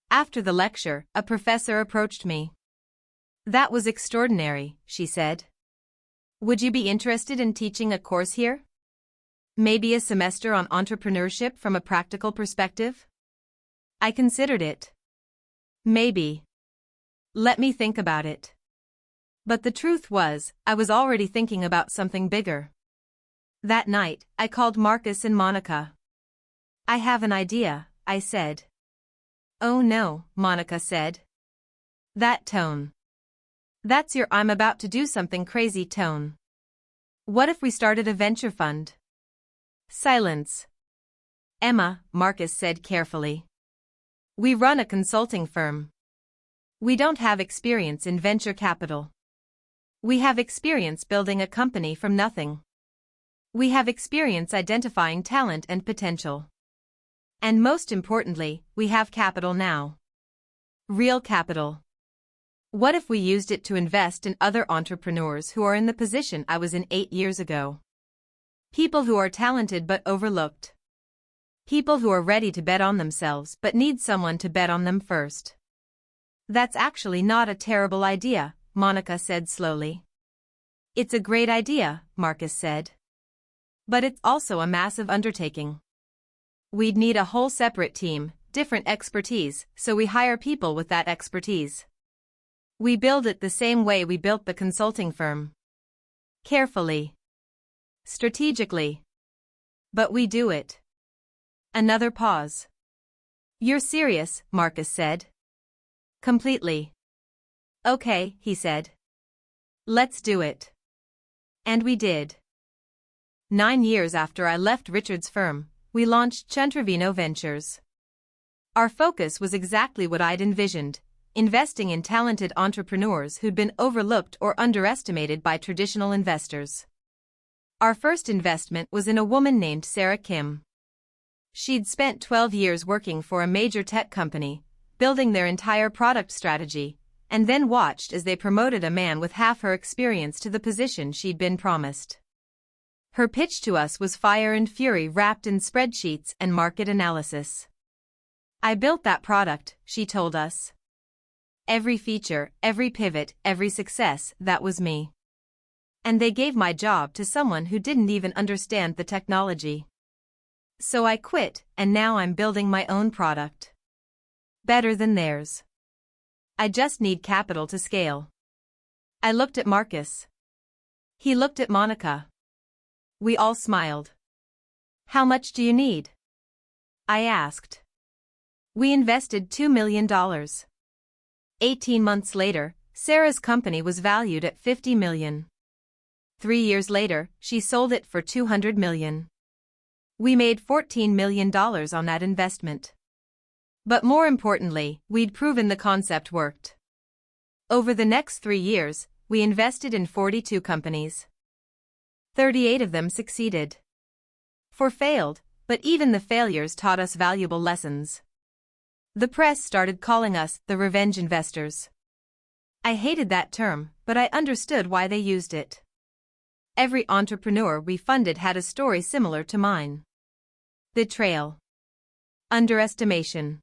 Speaker 1: After the lecture, a professor approached me. "That was extraordinary," she said. "Would you be interested in teaching a course here? Maybe a semester on entrepreneurship from a practical perspective?" I considered it. "Maybe. Let me think about it." But the truth was, I was already thinking about something bigger. That night, I called Marcus and Monica. "I have an idea," I said. "Oh no," Monica said. "That tone. That's your 'I'm about to do something crazy' tone. What if we started a venture fund?" Silence. "Emma," Marcus said carefully. "We run a consulting firm. We don't have experience in venture capital. We have experience building a company from nothing. We have experience identifying talent and potential. And most importantly, we have capital now. Real capital. What if we used it to invest in other entrepreneurs who are in the position I was in 8 years ago? People who are talented but overlooked. People who are ready to bet on themselves but need someone to bet on them first. That's actually not a terrible idea, Monica said slowly. It's a great idea, Marcus said. But it's also a massive undertaking. We'd need a whole separate team, different expertise, so we hire people with that expertise. We build it the same way we built the consulting firm. Carefully. Strategically. But we do it. Another pause. You're serious, Marcus said. Completely. Okay, he said. Let's do it. And we did. 9 years after I left Richard's firm, we launched Centrovino Ventures. Our focus was exactly what I'd envisioned, investing in talented entrepreneurs who'd been overlooked or underestimated by traditional investors. Our first investment was in a woman named Sarah Kim. She'd spent 12 years working for a major tech company, building their entire product strategy, and then watched as they promoted a man with half her experience to the position she'd been promised. Her pitch to us was fire and fury wrapped in spreadsheets and market analysis. I built that product, she told us. Every feature, every pivot, every success, that was me. And they gave my job to someone who didn't even understand the technology. So I quit, and now I'm building my own product. Better than theirs. I just need capital to scale. I looked at Marcus. He looked at Monica. We all smiled. How much do you need? I asked. We invested $2 million. 18 months later, Sarah's company was valued at $50 million. 3 years later, she sold it for $200 million. We made $14 million on that investment. But more importantly, we'd proven the concept worked. Over the next 3 years, we invested in 42 companies. 38 of them succeeded. 4 failed, but even the failures taught us valuable lessons. The press started calling us the revenge investors. I hated that term, but I understood why they used it. Every entrepreneur we funded had a story similar to mine. Betrayal. Underestimation.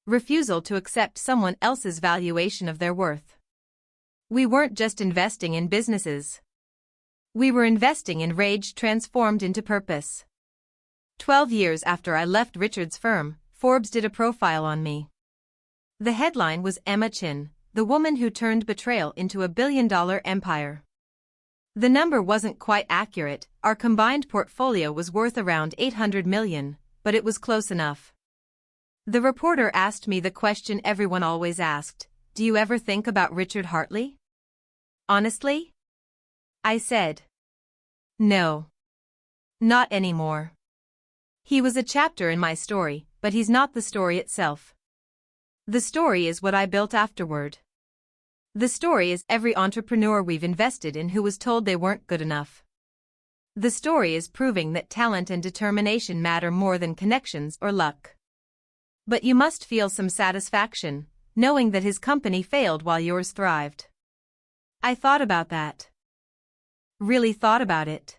Speaker 1: Refusal to accept someone else's valuation of their worth. We weren't just investing in businesses. We were investing in rage transformed into purpose. 12 years after I left Richard's firm, Forbes did a profile on me. The headline was Emma Chin, the woman who turned betrayal into a billion-dollar empire. The number wasn't quite accurate, our combined portfolio was worth around $800 million, but it was close enough. The reporter asked me the question everyone always asked, do you ever think about Richard Hartley? Honestly? I said. No. Not anymore. He was a chapter in my story, but he's not the story itself. The story is what I built afterward. The story is every entrepreneur we've invested in who was told they weren't good enough. The story is proving that talent and determination matter more than connections or luck. But you must feel some satisfaction, knowing that his company failed while yours thrived. I thought about that. Really thought about it.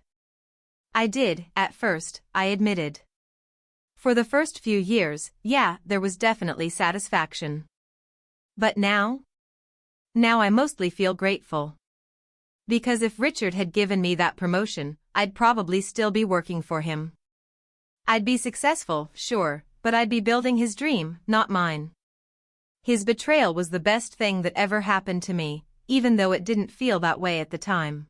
Speaker 1: I did, at first, I admitted. For the first few years, yeah, there was definitely satisfaction. But now? Now I mostly feel grateful. Because if Richard had given me that promotion, I'd probably still be working for him. I'd be successful, sure, but I'd be building his dream, not mine. His betrayal was the best thing that ever happened to me, even though it didn't feel that way at the time.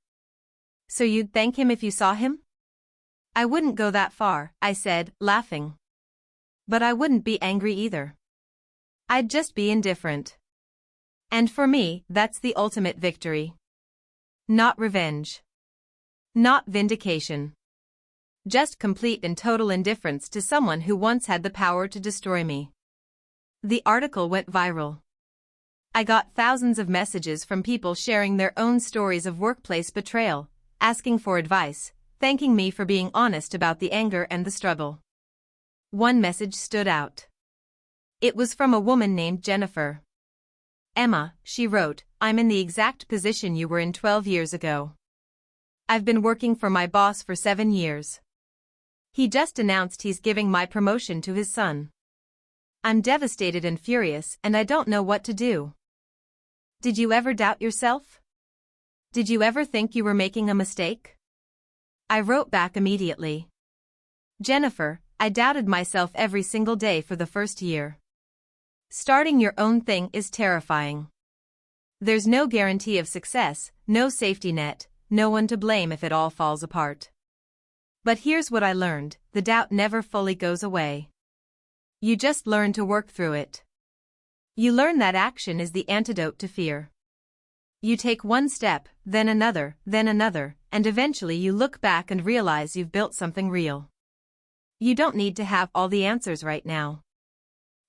Speaker 1: So you'd thank him if you saw him? I wouldn't go that far, I said, laughing. But I wouldn't be angry either. I'd just be indifferent. And for me, that's the ultimate victory. Not revenge. Not vindication. Just complete and total indifference to someone who once had the power to destroy me. The article went viral. I got thousands of messages from people sharing their own stories of workplace betrayal, asking for advice, thanking me for being honest about the anger and the struggle. One message stood out. It was from a woman named Jennifer. Emma, she wrote, I'm in the exact position you were in 12 years ago. I've been working for my boss for 7 years. He just announced he's giving my promotion to his son. I'm devastated and furious, and I don't know what to do. Did you ever doubt yourself? Did you ever think you were making a mistake? I wrote back immediately. Jennifer, I doubted myself every single day for the first year. Starting your own thing is terrifying. There's no guarantee of success, no safety net, no one to blame if it all falls apart. But here's what I learned, the doubt never fully goes away. You just learn to work through it. You learn that action is the antidote to fear. You take one step, then another, and eventually you look back and realize you've built something real. You don't need to have all the answers right now.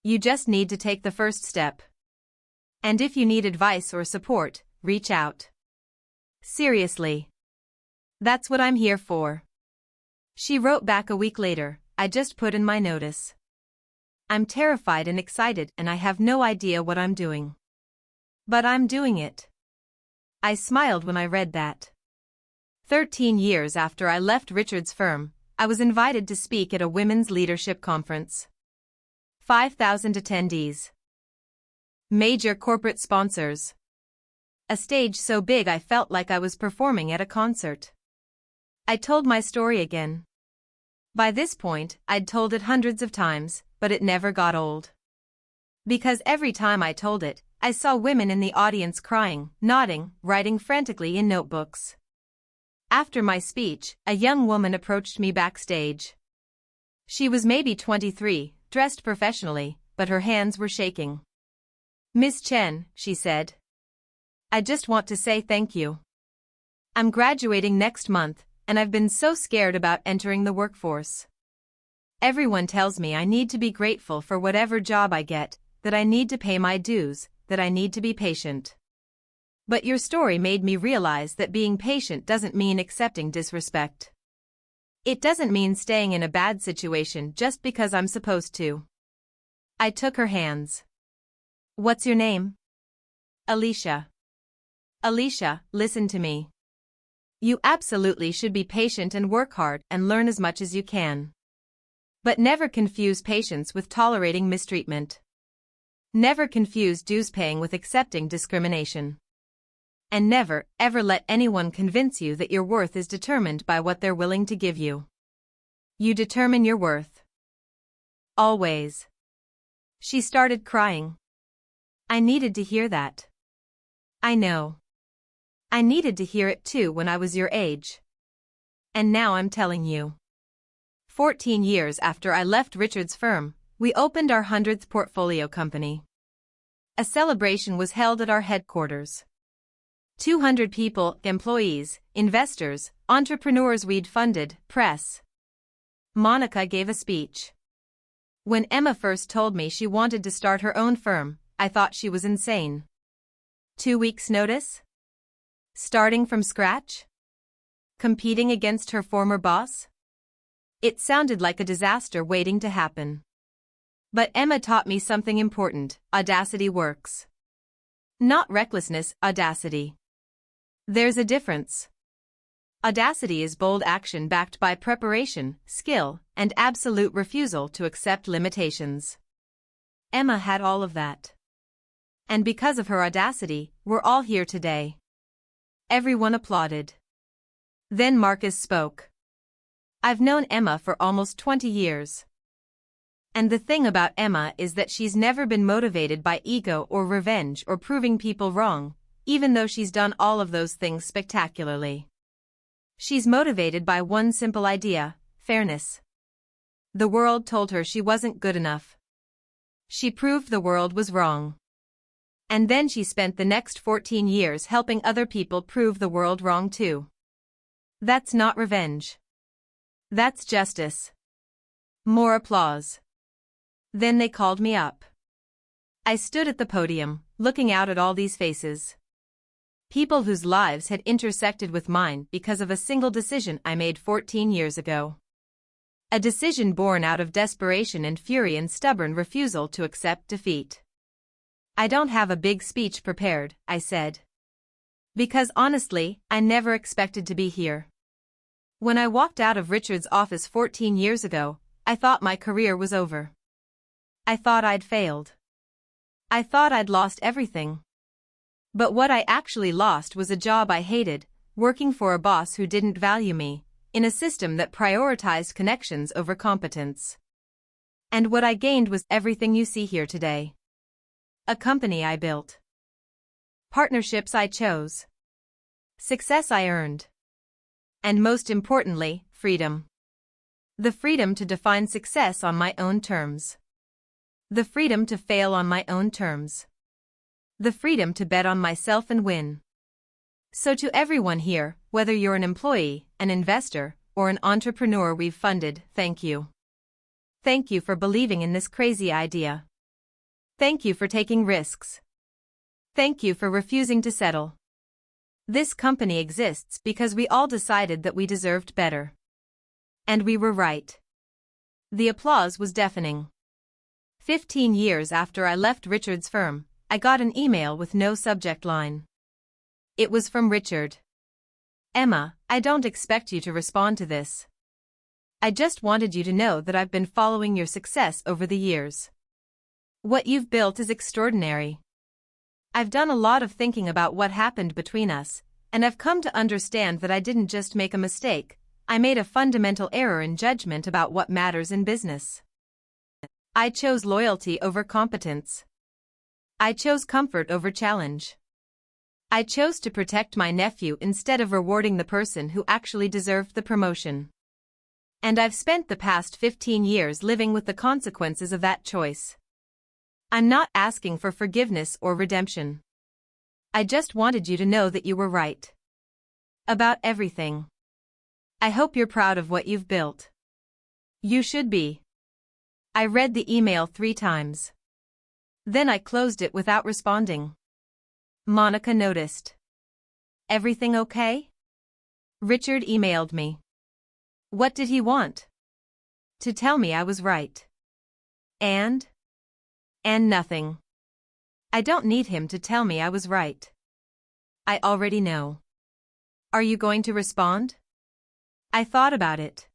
Speaker 1: You just need to take the first step. And if you need advice or support, reach out. Seriously. That's what I'm here for. She wrote back a week later, I just put in my notice. I'm terrified and excited and I have no idea what I'm doing. But I'm doing it. I smiled when I read that. 13 years after I left Richard's firm, I was invited to speak at a women's leadership conference. 5,000 attendees. Major corporate sponsors. A stage so big I felt like I was performing at a concert. I told my story again. By this point, I'd told it hundreds of times, but it never got old. Because every time I told it, I saw women in the audience crying, nodding, writing frantically in notebooks. After my speech, a young woman approached me backstage. She was maybe 23, dressed professionally, but her hands were shaking. Miss Chen, she said. I just want to say thank you. I'm graduating next month, and I've been so scared about entering the workforce. Everyone tells me I need to be grateful for whatever job I get, that I need to pay my dues, that I need to be patient. But your story made me realize that being patient doesn't mean accepting disrespect. It doesn't mean staying in a bad situation just because I'm supposed to. I took her hands. What's your name? Alicia. Alicia, listen to me. You absolutely should be patient and work hard and learn as much as you can. But never confuse patience with tolerating mistreatment. Never confuse dues paying with accepting discrimination. And never, ever let anyone convince you that your worth is determined by what they're willing to give you. You determine your worth. Always. She started crying. I needed to hear that. I know. I needed to hear it too when I was your age. And now I'm telling you. 14 years after I left Richard's firm, we opened our 100th portfolio company. A celebration was held at our headquarters. 200 people, employees, investors, entrepreneurs we'd funded, press. Monica gave a speech. When Emma first told me she wanted to start her own firm, I thought she was insane. 2 weeks' notice? Starting from scratch? Competing against her former boss? It sounded like a disaster waiting to happen. But Emma taught me something important: audacity works. Not recklessness, audacity. There's a difference. Audacity is bold action backed by preparation, skill, and absolute refusal to accept limitations. Emma had all of that. And because of her audacity, we're all here today. Everyone applauded. Then Marcus spoke. I've known Emma for almost 20 years. And the thing about Emma is that she's never been motivated by ego or revenge or proving people wrong, even though she's done all of those things spectacularly. She's motivated by one simple idea: fairness. The world told her she wasn't good enough. She proved the world was wrong. And then she spent the next 14 years helping other people prove the world wrong too. That's not revenge. That's justice. More applause. Then they called me up. I stood at the podium, looking out at all these faces. People whose lives had intersected with mine because of a single decision I made 14 years ago. A decision born out of desperation and fury and stubborn refusal to accept defeat. I don't have a big speech prepared, I said. Because honestly, I never expected to be here. When I walked out of Richard's office 14 years ago, I thought my career was over. I thought I'd failed. I thought I'd lost everything. But what I actually lost was a job I hated, working for a boss who didn't value me, in a system that prioritized connections over competence. And what I gained was everything you see here today. A company I built. Partnerships I chose. Success I earned. And most importantly, freedom. The freedom to define success on my own terms. The freedom to fail on my own terms. The freedom to bet on myself and win. So to everyone here, whether you're an employee, an investor, or an entrepreneur we've funded, thank you. Thank you for believing in this crazy idea. Thank you for taking risks. Thank you for refusing to settle. This company exists because we all decided that we deserved better. And we were right. The applause was deafening. 15 years after I left Richard's firm, I got an email with no subject line. It was from Richard. Emma, I don't expect you to respond to this. I just wanted you to know that I've been following your success over the years. What you've built is extraordinary. I've done a lot of thinking about what happened between us, and I've come to understand that I didn't just make a mistake, I made a fundamental error in judgment about what matters in business. I chose loyalty over competence. I chose comfort over challenge. I chose to protect my nephew instead of rewarding the person who actually deserved the promotion. And I've spent the past 15 years living with the consequences of that choice. I'm not asking for forgiveness or redemption. I just wanted you to know that you were right. About everything. I hope you're proud of what you've built. You should be. I read the email 3 times. Then I closed it without responding. Monica noticed. Everything okay? Richard emailed me. What did he want? To tell me I was right. And nothing. I don't need him to tell me I was right. I already know. Are you going to respond? I thought about it.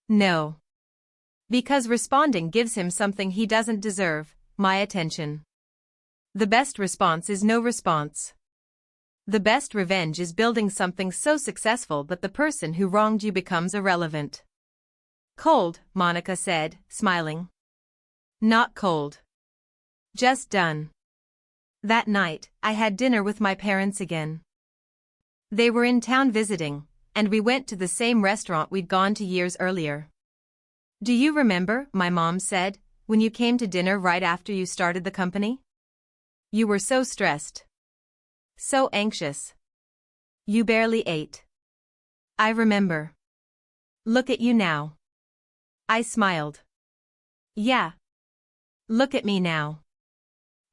Speaker 1: No. Because responding gives him something he doesn't deserve, my attention. The best response is no response. The best revenge is building something so successful that the person who wronged you becomes irrelevant. Cold, Monica said, smiling. Not cold. Just done. That night, I had dinner with my parents again. They were in town visiting, and we went to the same restaurant we'd gone to years earlier. Do you remember, my mom said, when you came to dinner right after you started the company? You were so stressed. So anxious. You barely ate. I remember. Look at you now. I smiled. Yeah. Look at me now.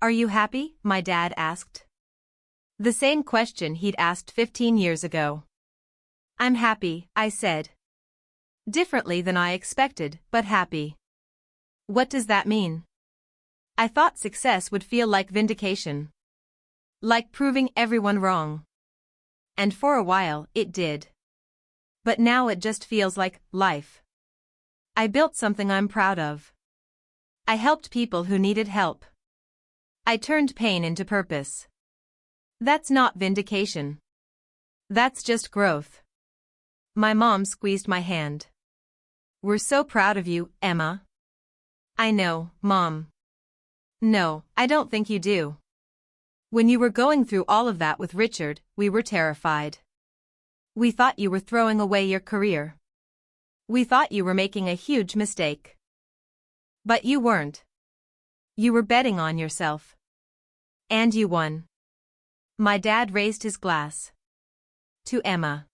Speaker 1: Are you happy? My dad asked. The same question he'd asked 15 years ago. I'm happy, I said. Differently than I expected, but happy. What does that mean? I thought success would feel like vindication. Like proving everyone wrong. And for a while, it did. But now it just feels like life. I built something I'm proud of. I helped people who needed help. I turned pain into purpose. That's not vindication. That's just growth. My mom squeezed my hand. We're so proud of you, Emma. I know, Mom. No, I don't think you do. When you were going through all of that with Richard, we were terrified. We thought you were throwing away your career. We thought you were making a huge mistake. But you weren't. You were betting on yourself. And you won. My dad raised his glass. To Emma.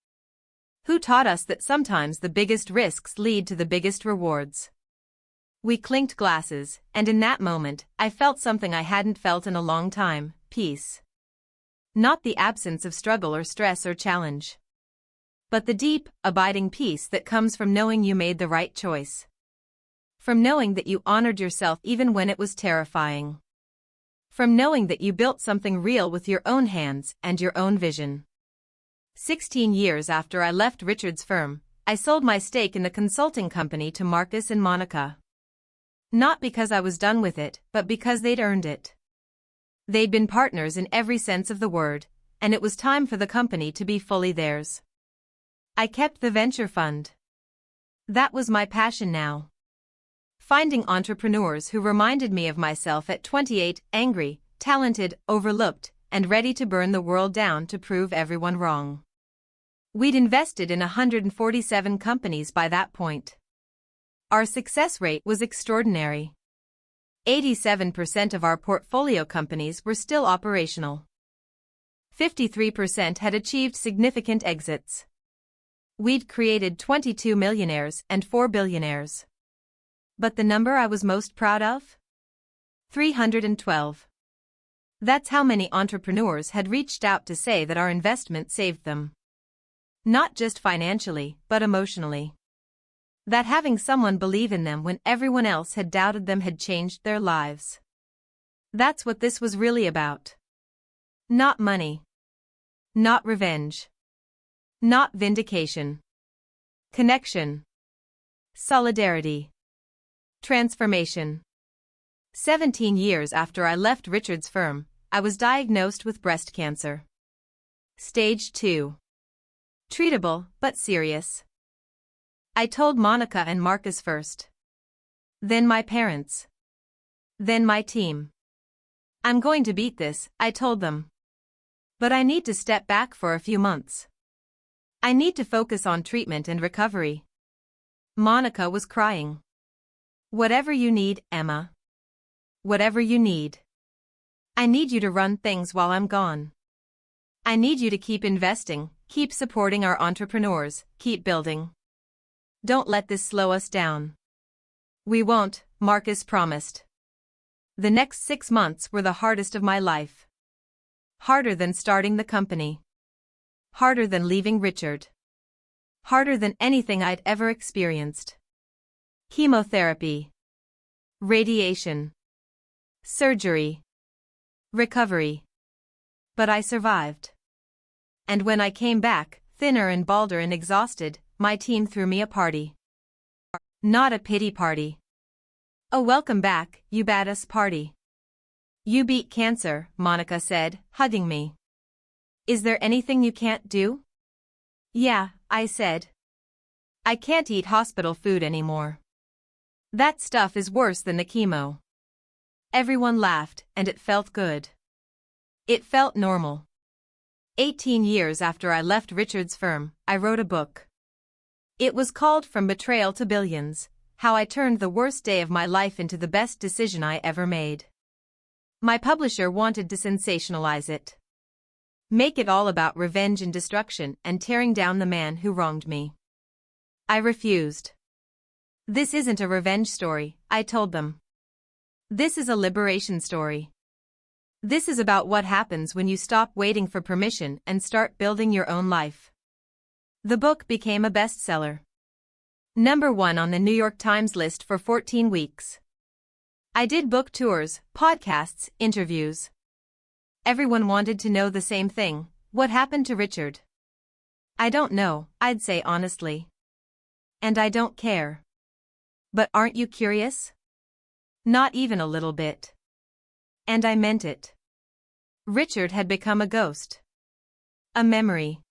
Speaker 1: Who taught us that sometimes the biggest risks lead to the biggest rewards. We clinked glasses, and in that moment, I felt something I hadn't felt in a long time, peace. Not the absence of struggle or stress or challenge. But the deep, abiding peace that comes from knowing you made the right choice. From knowing that you honored yourself even when it was terrifying. From knowing that you built something real with your own hands and your own vision. 16 years after I left Richard's firm, I sold my stake in the consulting company to Marcus and Monica. Not because I was done with it, but because they'd earned it. They'd been partners in every sense of the word, and it was time for the company to be fully theirs. I kept the venture fund. That was my passion now. Finding entrepreneurs who reminded me of myself at 28, angry, talented, overlooked, and ready to burn the world down to prove everyone wrong. We'd invested in 147 companies by that point. Our success rate was extraordinary. 87% of our portfolio companies were still operational. 53% had achieved significant exits. We'd created 22 millionaires and 4 billionaires. But the number I was most proud of? 312. That's how many entrepreneurs had reached out to say that our investment saved them. Not just financially, but emotionally. That having someone believe in them when everyone else had doubted them had changed their lives. That's what this was really about. Not money. Not revenge. Not vindication. Connection. Solidarity. Transformation. 17 years after I left Richard's firm, I was diagnosed with breast cancer. Stage 2. Treatable, but serious. I told Monica and Marcus first. Then my parents. Then my team. I'm going to beat this, I told them. But I need to step back for a few months. I need to focus on treatment and recovery. Monica was crying. Whatever you need, Emma. Whatever you need. I need you to run things while I'm gone. I need you to keep investing, keep supporting our entrepreneurs, keep building. Don't let this slow us down. We won't, Marcus promised. The next 6 months were the hardest of my life. Harder than starting the company. Harder than leaving Richard. Harder than anything I'd ever experienced. Chemotherapy. Radiation. Surgery. Recovery. But I survived. And when I came back, thinner and balder and exhausted, my team threw me a party. Not a pity party. A welcome back, you badass party. You beat cancer, Monica said, hugging me. Is there anything you can't do? Yeah, I said. I can't eat hospital food anymore. That stuff is worse than the chemo. Everyone laughed, and it felt good. It felt normal. 18 years after I left Richard's firm, I wrote a book. It was called From Betrayal to Billions: How I Turned the Worst Day of My Life into the Best Decision I Ever Made. My publisher wanted to sensationalize it. Make it all about revenge and destruction and tearing down the man who wronged me. I refused. This isn't a revenge story, I told them. This is a liberation story. This is about what happens when you stop waiting for permission and start building your own life. The book became a bestseller. #1 on the New York Times list for 14 weeks. I did book tours, podcasts, interviews. Everyone wanted to know the same thing: what happened to Richard? I don't know, I'd say honestly. And I don't care. But aren't you curious? Not even a little bit. And I meant it. Richard had become a ghost. A memory.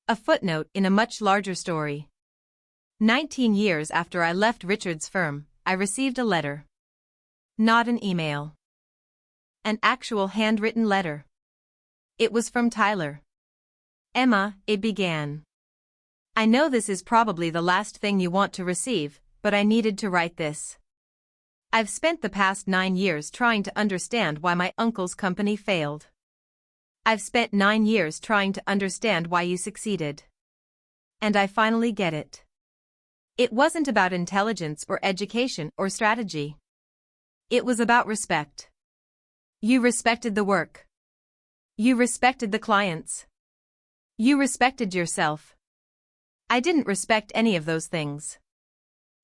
Speaker 1: A footnote in a much larger story. 19 years after I left Richard's firm, I received a letter. Not an email. An actual handwritten letter. It was from Tyler. Emma, it began. I know this is probably the last thing you want to receive, but I needed to write this. I've spent the past 9 years trying to understand why my uncle's company failed. I've spent 9 years trying to understand why you succeeded. And I finally get it. It wasn't about intelligence or education or strategy. It was about respect. You respected the work. You respected the clients. You respected yourself. I didn't respect any of those things.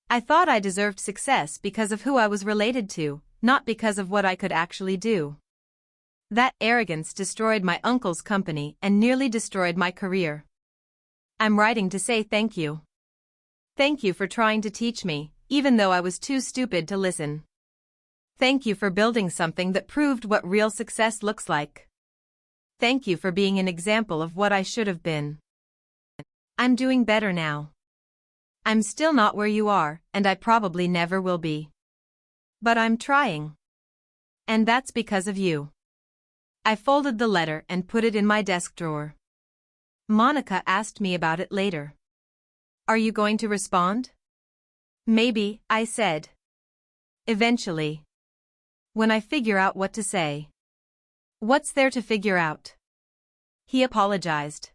Speaker 1: I thought I deserved success because of who I was related to, not because of what I could actually do. That arrogance destroyed my uncle's company and nearly destroyed my career. I'm writing to say thank you. Thank you for trying to teach me, even though I was too stupid to listen. Thank you for building something that proved what real success looks like. Thank you for being an example of what I should have been. I'm doing better now. I'm still not where you are, and I probably never will be. But I'm trying. And that's because of you. I folded the letter and put it in my desk drawer. Monica asked me about it later. Are you going to respond? Maybe, I said. Eventually. When I figure out what to say. What's there to figure out? He apologized.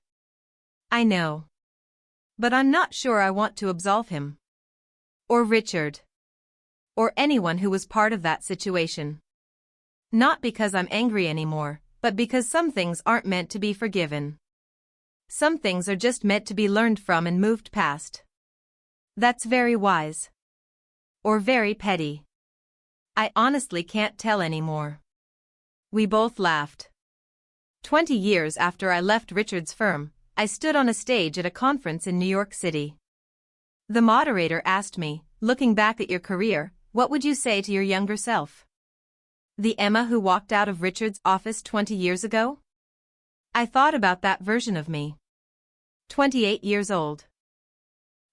Speaker 1: I know. But I'm not sure I want to absolve him. Or Richard. Or anyone who was part of that situation. Not because I'm angry anymore, but because some things aren't meant to be forgiven. Some things are just meant to be learned from and moved past. That's very wise. Or very petty. I honestly can't tell anymore. We both laughed. 20 years after I left Richard's firm, I stood on a stage at a conference in New York City. The moderator asked me, looking back at your career, what would you say to your younger self? The Emma who walked out of Richard's office 20 years ago? I thought about that version of me. 28 years old.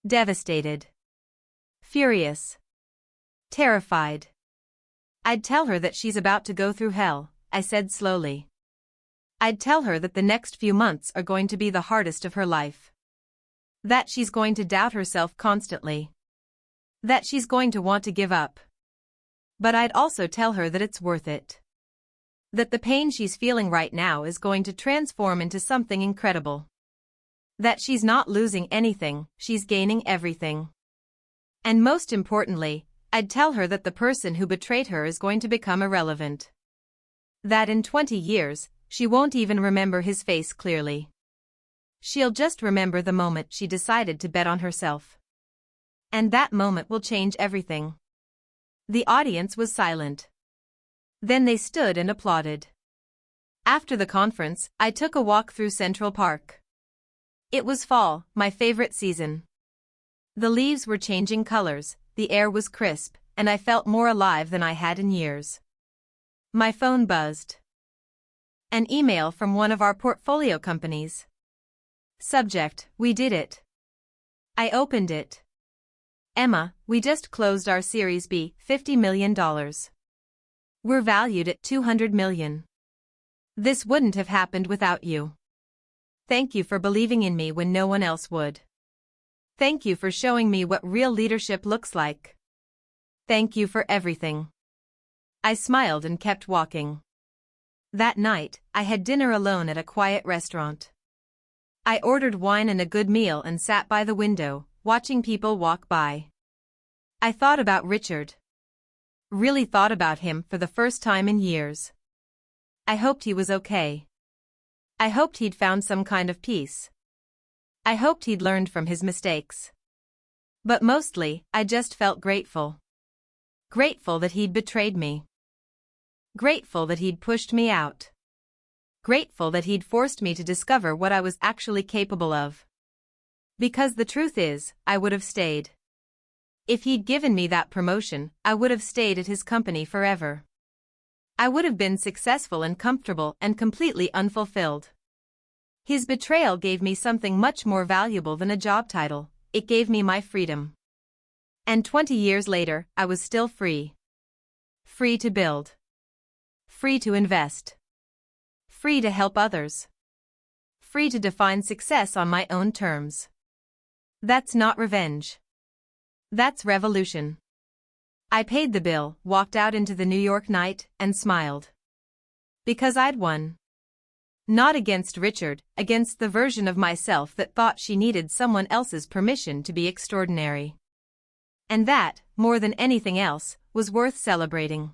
Speaker 1: Devastated. Furious. Terrified. I'd tell her that she's about to go through hell, I said slowly. I'd tell her that the next few months are going to be the hardest of her life. That she's going to doubt herself constantly. That she's going to want to give up. But I'd also tell her that it's worth it. That the pain she's feeling right now is going to transform into something incredible. That she's not losing anything, she's gaining everything. And most importantly, I'd tell her that the person who betrayed her is going to become irrelevant. That in 20 years, she won't even remember his face clearly. She'll just remember the moment she decided to bet on herself. And that moment will change everything. The audience was silent. Then they stood and applauded. After the conference, I took a walk through Central Park. It was fall, my favorite season. The leaves were changing colors, the air was crisp, and I felt more alive than I had in years. My phone buzzed. An email from one of our portfolio companies. Subject, we did it. I opened it. Emma, we just closed our Series B, $50 million. We're valued at $200 million. This wouldn't have happened without you. Thank you for believing in me when no one else would. Thank you for showing me what real leadership looks like. Thank you for everything. I smiled and kept walking. That night, I had dinner alone at a quiet restaurant. I ordered wine and a good meal and sat by the window, watching people walk by. I thought about Richard. Really thought about him for the first time in years. I hoped he was okay. I hoped he'd found some kind of peace. I hoped he'd learned from his mistakes. But mostly, I just felt grateful. Grateful that he'd betrayed me. Grateful that he'd pushed me out. Grateful that he'd forced me to discover what I was actually capable of. Because the truth is, I would have stayed. If he'd given me that promotion, I would have stayed at his company forever. I would have been successful and comfortable and completely unfulfilled. His betrayal gave me something much more valuable than a job title. It gave me my freedom. And 20 years later, I was still free. Free to build. Free to invest. Free to help others. Free to define success on my own terms. That's not revenge. That's revolution. I paid the bill, walked out into the New York night, and smiled. Because I'd won. Not against Richard, against the version of myself that thought she needed someone else's permission to be extraordinary. And that, more than anything else, was worth celebrating.